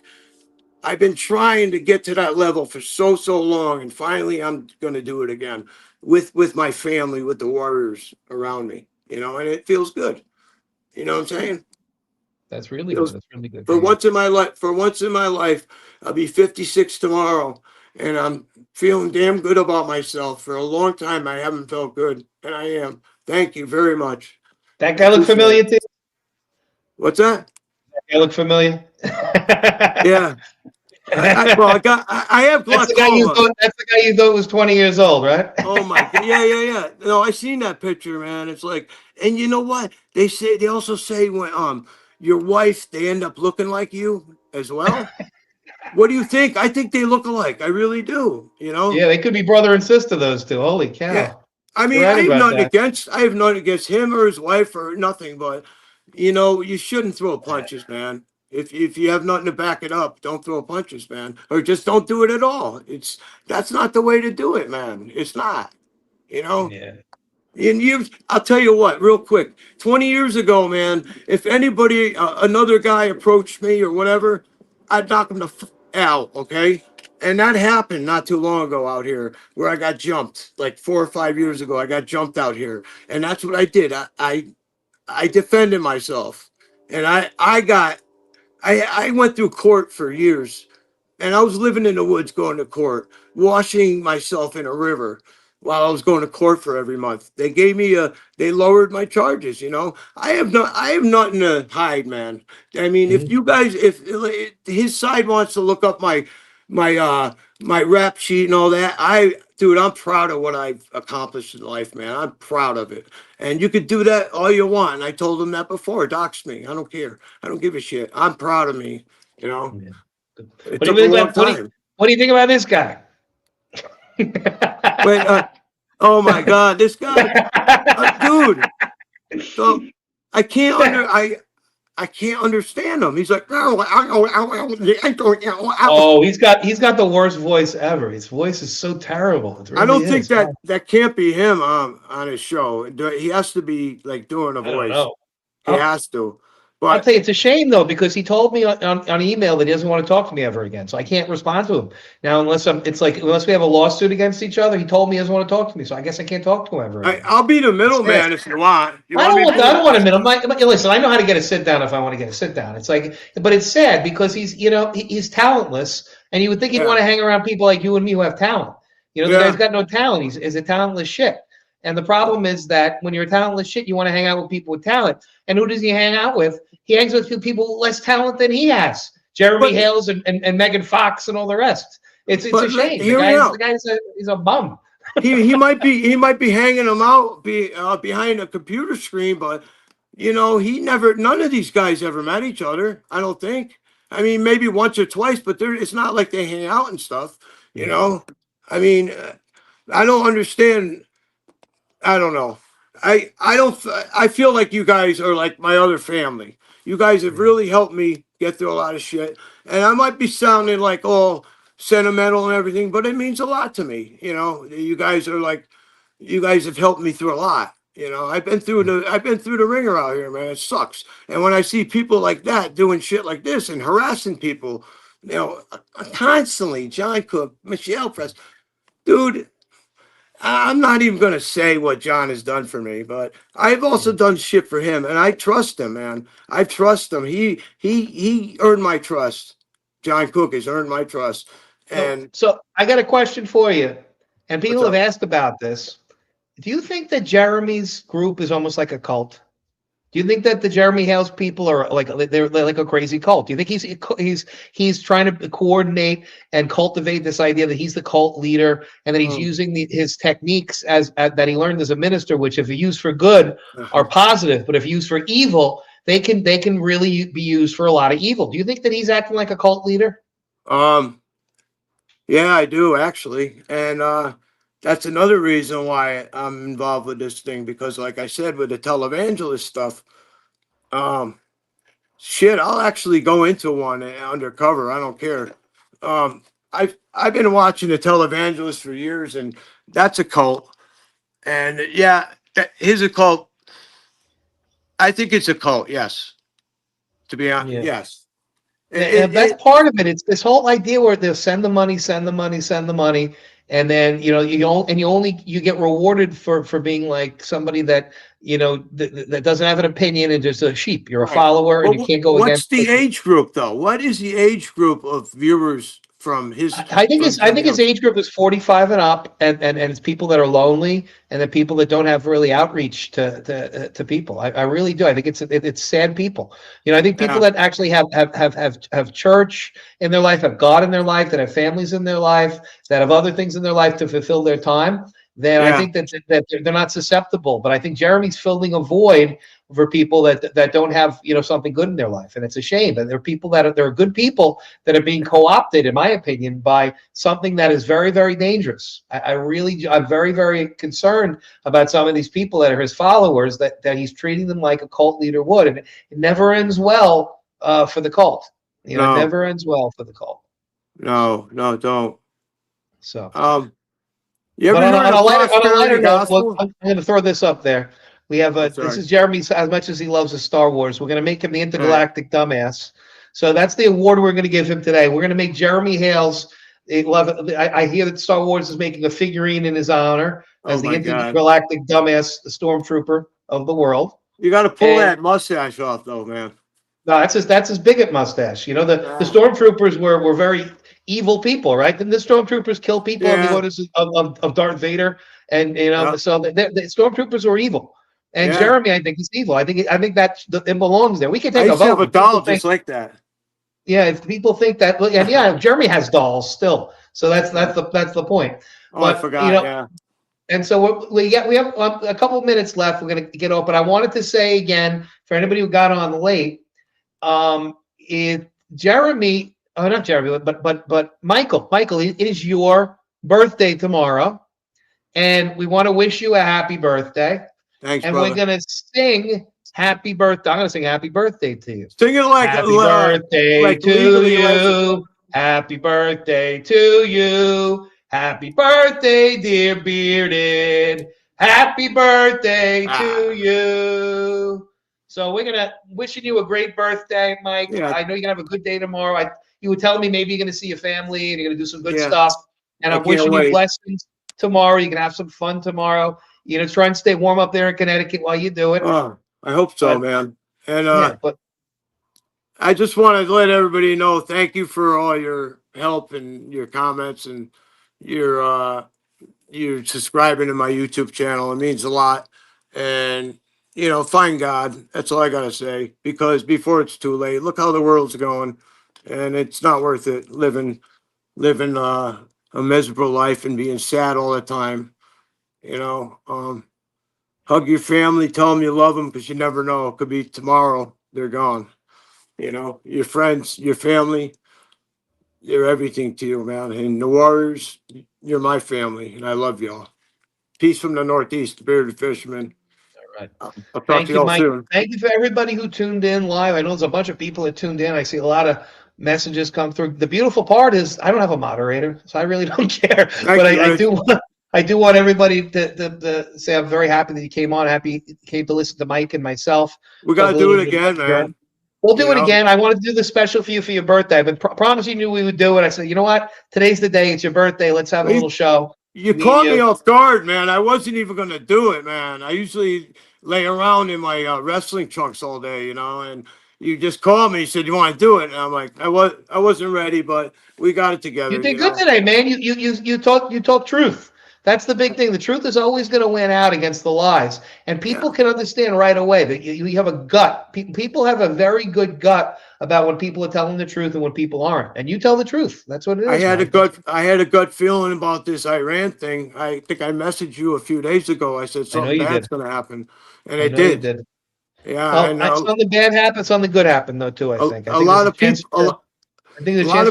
I've been trying to get to that level for so long, and finally I'm going to do it again with my family, with the warriors around me, and it feels good. You know what I'm saying? That's really good. That's really good. For once in my life, I'll be 56 tomorrow, and I'm feeling damn good about myself. For a long time, I haven't felt good, and I am. Thank you very much. That guy look familiar to you? What's that? That guy look familiar? Yeah. I have glaucoma. That's the guy you thought was 20 years old, right? Oh my God. Yeah. No, I seen that picture, man. It's like, and you know what? They also say when your wife, they end up looking like you as well? What do you think? I think they look alike. I really do. You know? Yeah, they could be brother and sister, those two. Holy cow. Yeah. I You're mean, right about that. I have nothing against him or his wife or nothing, but you know, you shouldn't throw punches, man. If you have nothing to back it up, don't throw punches, man. Or just don't do it at all. That's not the way to do it, man. It's not. You know? Yeah. And I'll tell you what, real quick. 20 years ago, man, if anybody, another guy approached me or whatever, I'd knock him out, okay? And that happened not too long ago out here where I got jumped. Like 4 or 5 years ago, I got jumped out here. And that's what I did. I defended myself. And I went through court for years. And I was living in the woods going to court, washing myself in a river while I was going to court for every month. They lowered my charges, you know. I have nothing to hide, man. I mean, if you guys, if his side wants to look up my rap sheet and all that, dude, I'm proud of what I've accomplished in life, man. I'm proud of it. And you could do that all you want. And I told him that before. Dox me. I don't care. I don't give a shit. I'm proud of me, you know. Yeah. It took a long time. What do you think about this guy? Wait, oh my God, this guy, dude. So I can't understand him. He's like, oh, he's got the worst voice ever. His voice is so terrible. It really I don't think is. that can't be him on his show. He has to be like doing a voice. He has to. But I'll tell you, it's a shame though, because he told me on email that he doesn't want to talk to me ever again. So I can't respond to him now unless we have a lawsuit against each other. He told me he doesn't want to talk to me, so I guess I can't talk to him ever again. I'll be the middleman if you want. I don't want a middle. Listen, I know how to get a sit down if I want to get a sit down. It's like, but it's sad because he's talentless, and you would think he'd want to hang around people like you and me who have talent. You know, the guy's got no talent. He's a talentless shit. And the problem is that when you're a talentless shit, you want to hang out with people with talent. And who does he hang out with? He hangs with people with less talent than he has. Jeremy Hales and Megan Fox and all the rest. It's a shame. The guy's a bum. he might be hanging them out behind a computer screen, but you know, none of these guys ever met each other. I don't think. I mean, maybe once or twice, but it's not like they hang out and stuff. You know, I mean, I don't understand. I don't know. I feel like you guys are like my other family. You guys have really helped me get through a lot of shit. And I might be sounding like all sentimental and everything, but it means a lot to me. You know, you guys have helped me through a lot. You know, I've been through the ringer out here, man. It sucks. And when I see people like that doing shit like this and harassing people, you know, constantly, John Cook, Michelle Press, dude, I'm not even going to say what John has done for me, but I've also done shit for him, and I trust him, man. I trust him. He earned my trust. John Cook has earned my trust. And so I got a question for you, and people have asked about this. Do you think that Jeremy's group is almost like a cult? Do you think that the Jeremy Hales people are they're like a crazy cult? Do you think he's trying to coordinate and cultivate this idea that he's the cult leader and that he's using his techniques that he learned as a minister, which if used for good are positive, but if used for evil, they can really be used for a lot of evil. Do you think that he's acting like a cult leader? Yeah, I do actually, and that's another reason why I'm involved with this thing, because like I said, with the televangelist stuff, shit, I'll actually go into one undercover. I don't care. I've been watching the televangelist for years, and that's a cult. And yeah, here's a cult. I think it's a cult. Yes. To be honest, yes. That's part of it. It's this whole idea where they'll send the money, and then you get rewarded for being like somebody that that doesn't have an opinion and just a sheep. You're a follower, and you can't go against. What's the age group though? What is the age group of viewers from his? I think his age group is 45 and up, and it's people that are lonely and the people that don't have really outreach to people. I really do. I think it's sad people. I think people that actually have church in their life, have God in their life, that have families in their life, that have other things in their life to fulfill their time. then I think that they're not susceptible. But I think Jeremy's filling a void for people that don't have, you know, something good in their life, and it's a shame. And there are people there are good people that are being co-opted, in my opinion, by something that is very, very dangerous. I'm very, very concerned about some of these people that are his followers, that he's treating them like a cult leader would, and it never ends well for the cult. You know, it never ends well for the cult. No, don't. So, you ever but heard on a lighter note, gospel? I'm going to throw this up there. We have this is Jeremy. As much as he loves the Star Wars, we're going to make him the intergalactic dumbass. So that's the award we're going to give him today. We're going to make Jeremy Hales. I hear that Star Wars is making a figurine in his honor as the intergalactic dumbass, the stormtrooper of the world. You got to pull that mustache off, though, man. No, that's his bigot mustache. You know, the stormtroopers were very evil people, right? Didn't the stormtroopers kill people on the orders of Darth Vader? And you know, so the stormtroopers were evil. And Jeremy, I think, is evil. I think that it belongs there. We can take a vote. Have a doll just like that. Yeah, if people think that, and Jeremy has dolls still. So that's the point. But, I forgot. You know, and so we have a couple of minutes left. We're going to get open. I wanted to say again for anybody who got on late, Jeremy, not Jeremy, but Michael, it is your birthday tomorrow, and we want to wish you a happy birthday. Thanks, and brother. We're gonna sing happy birthday. I'm gonna sing happy birthday to you. Sing it like happy birthday to you. Happy birthday to you. Happy birthday, dear bearded. Happy birthday to you. So we're gonna wishing you a great birthday, Mike. Yeah. I know you're gonna have a good day tomorrow. You were telling me maybe you're gonna see your family and you're gonna do some good stuff. And I'm wishing you blessings tomorrow. You can have some fun tomorrow. You know, try and stay warm up there in Connecticut while you do it. Oh, I hope so, man. And but I just wanted to let everybody know, thank you for all your help and your comments and your subscribing to my YouTube channel. It means a lot. And you know, find God. That's all I gotta say. Because before it's too late, look how the world's going, and it's not worth it living a miserable life and being sad all the time. You know, hug your family, tell them you love them, because you never know. It could be tomorrow they're gone. You know, your friends, your family, they're everything to you, man. And the Warriors, you're my family, and I love y'all. Peace from the Northeast, the Bearded Fisherman. All right. I'll talk to you all soon. Thank you for everybody who tuned in live. I know there's a bunch of people that tuned in. I see a lot of messages come through. The beautiful part is I don't have a moderator, so I really don't care. I do want everybody to say I'm very happy that you came on. Happy you came to listen to Mike and myself. We got to do it again, man. We'll do it again. I wanted to do this special for you for your birthday. I've been promising you we would do it. I said, you know what? Today's the day. It's your birthday. Let's have a little show. You caught me off guard, man. I wasn't even going to do it, man. I usually lay around in my wrestling trunks all day, you know, and you just called me. You said, you want to do it? And I'm like, I wasn't ready, but we got it together. You did good today, man. You talk truth. That's the big thing. The truth is always going to win out against the lies. And people can understand right away that you have a gut. People have a very good gut about when people are telling the truth and when people aren't. And you tell the truth. That's what it is. I had a gut feeling about this Iran thing. I think I messaged you a few days ago. I said something bad's going to happen. And it did. Yeah, well, I know. Something bad happened. Something good happened, though, too, I think. A lot of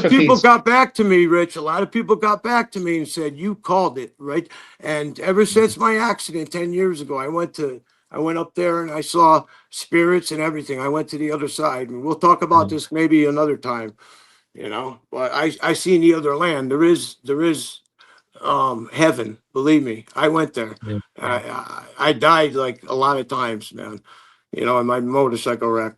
people got back to me, Rich. A lot of people got back to me and said, you called it, right? And ever since my accident 10 years ago, I went up there and I saw spirits and everything. I went to the other side, and we'll talk about this maybe another time, you know, but I seen the other land. There is heaven. Believe me. I went there. Yeah. I died like a lot of times, man, you know, in my motorcycle wreck,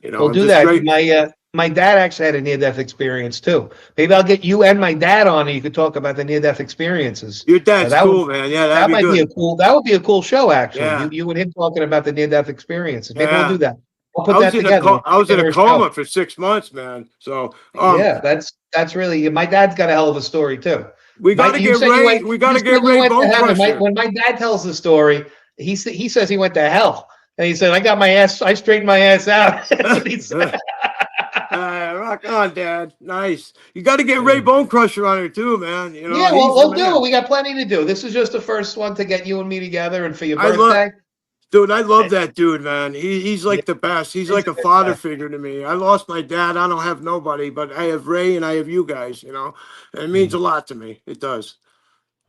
you know. We'll do that. My dad actually had a near-death experience too. Maybe I'll get you and my dad on, and you could talk about the near-death experiences. Your dad's cool, man. Yeah, that might be good. That would be a cool show, actually. Yeah. You and him talking about the near-death experiences. Maybe we'll do that. We'll put that together. I was in a coma for 6 months, man. So yeah, that's really. My dad's got a hell of a story too. We got to get Ray. We got to get Ray Bone Crusher. When my dad tells the story, he says he went to hell, and he said, "I straightened my ass out." That's what he said. Right. Rock on, Dad. Nice. You got to get Ray Bone Crusher on here too, man. You know, Yeah, well, he's we'll the do man. it. We got plenty to do. This is just the first one to get you and me together, and for your birthday. Dude, I love that dude, man. He's like the best. He's like a good father guy. figure to me. I lost my dad. I don't have nobody, but I have Ray and I have you guys, you know. And it means a lot to me. It does.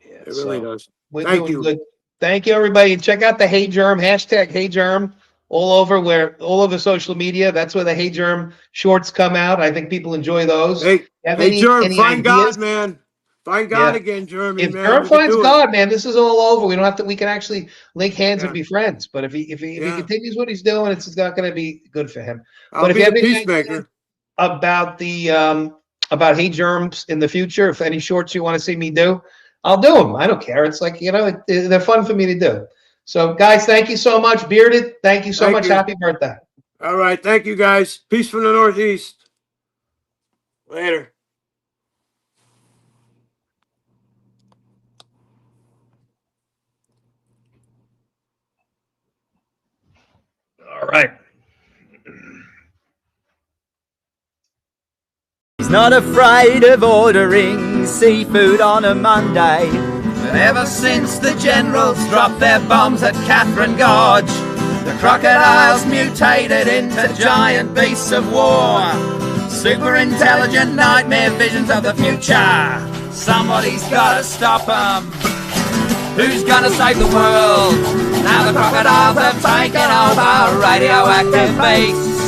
Yeah, It really does. We're Thank doing you. good. Thank you, everybody. Check out the Hey Germ hashtag Hey Germ all over social media. That's where the Hey Germ shorts come out. I think people enjoy those. Hey, Have hey, Germ, any find ideas? God, man. Find God again, Jeremy, If man. Germ We can finds do it. God, man, this is all over. We don't have to. We can actually link hands and Yeah. be friends. But if he Yeah. continues what he's doing, it's not going to be good for him. I'll But if be you the have any peacemaker. ideas about the about Hey Germs in the future, if any shorts you want to see me do, I'll do them. I don't care. It's like, you know, they're fun for me to do. So, guys, thank you so much. Bearded, thank you so Thank much. you. Happy birthday. All right. Thank you, guys. Peace from the Northeast. Later. All right. He's not afraid of ordering seafood on a Monday. But ever since the generals dropped their bombs at Catherine Gorge, the crocodiles mutated into giant beasts of war. Super intelligent nightmare visions of the future. Somebody's gotta stop them. Who's gonna save the world? Now the crocodiles have taken over radioactive beasts,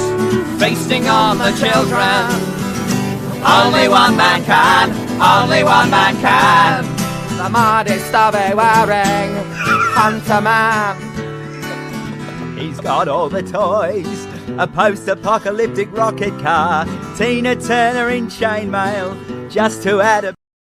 feasting on the children. Only one man can, only one man can. The modest of a wearing Hunter Man. He's got all the toys, a post-apocalyptic rocket car, Tina Turner in chainmail, just to add a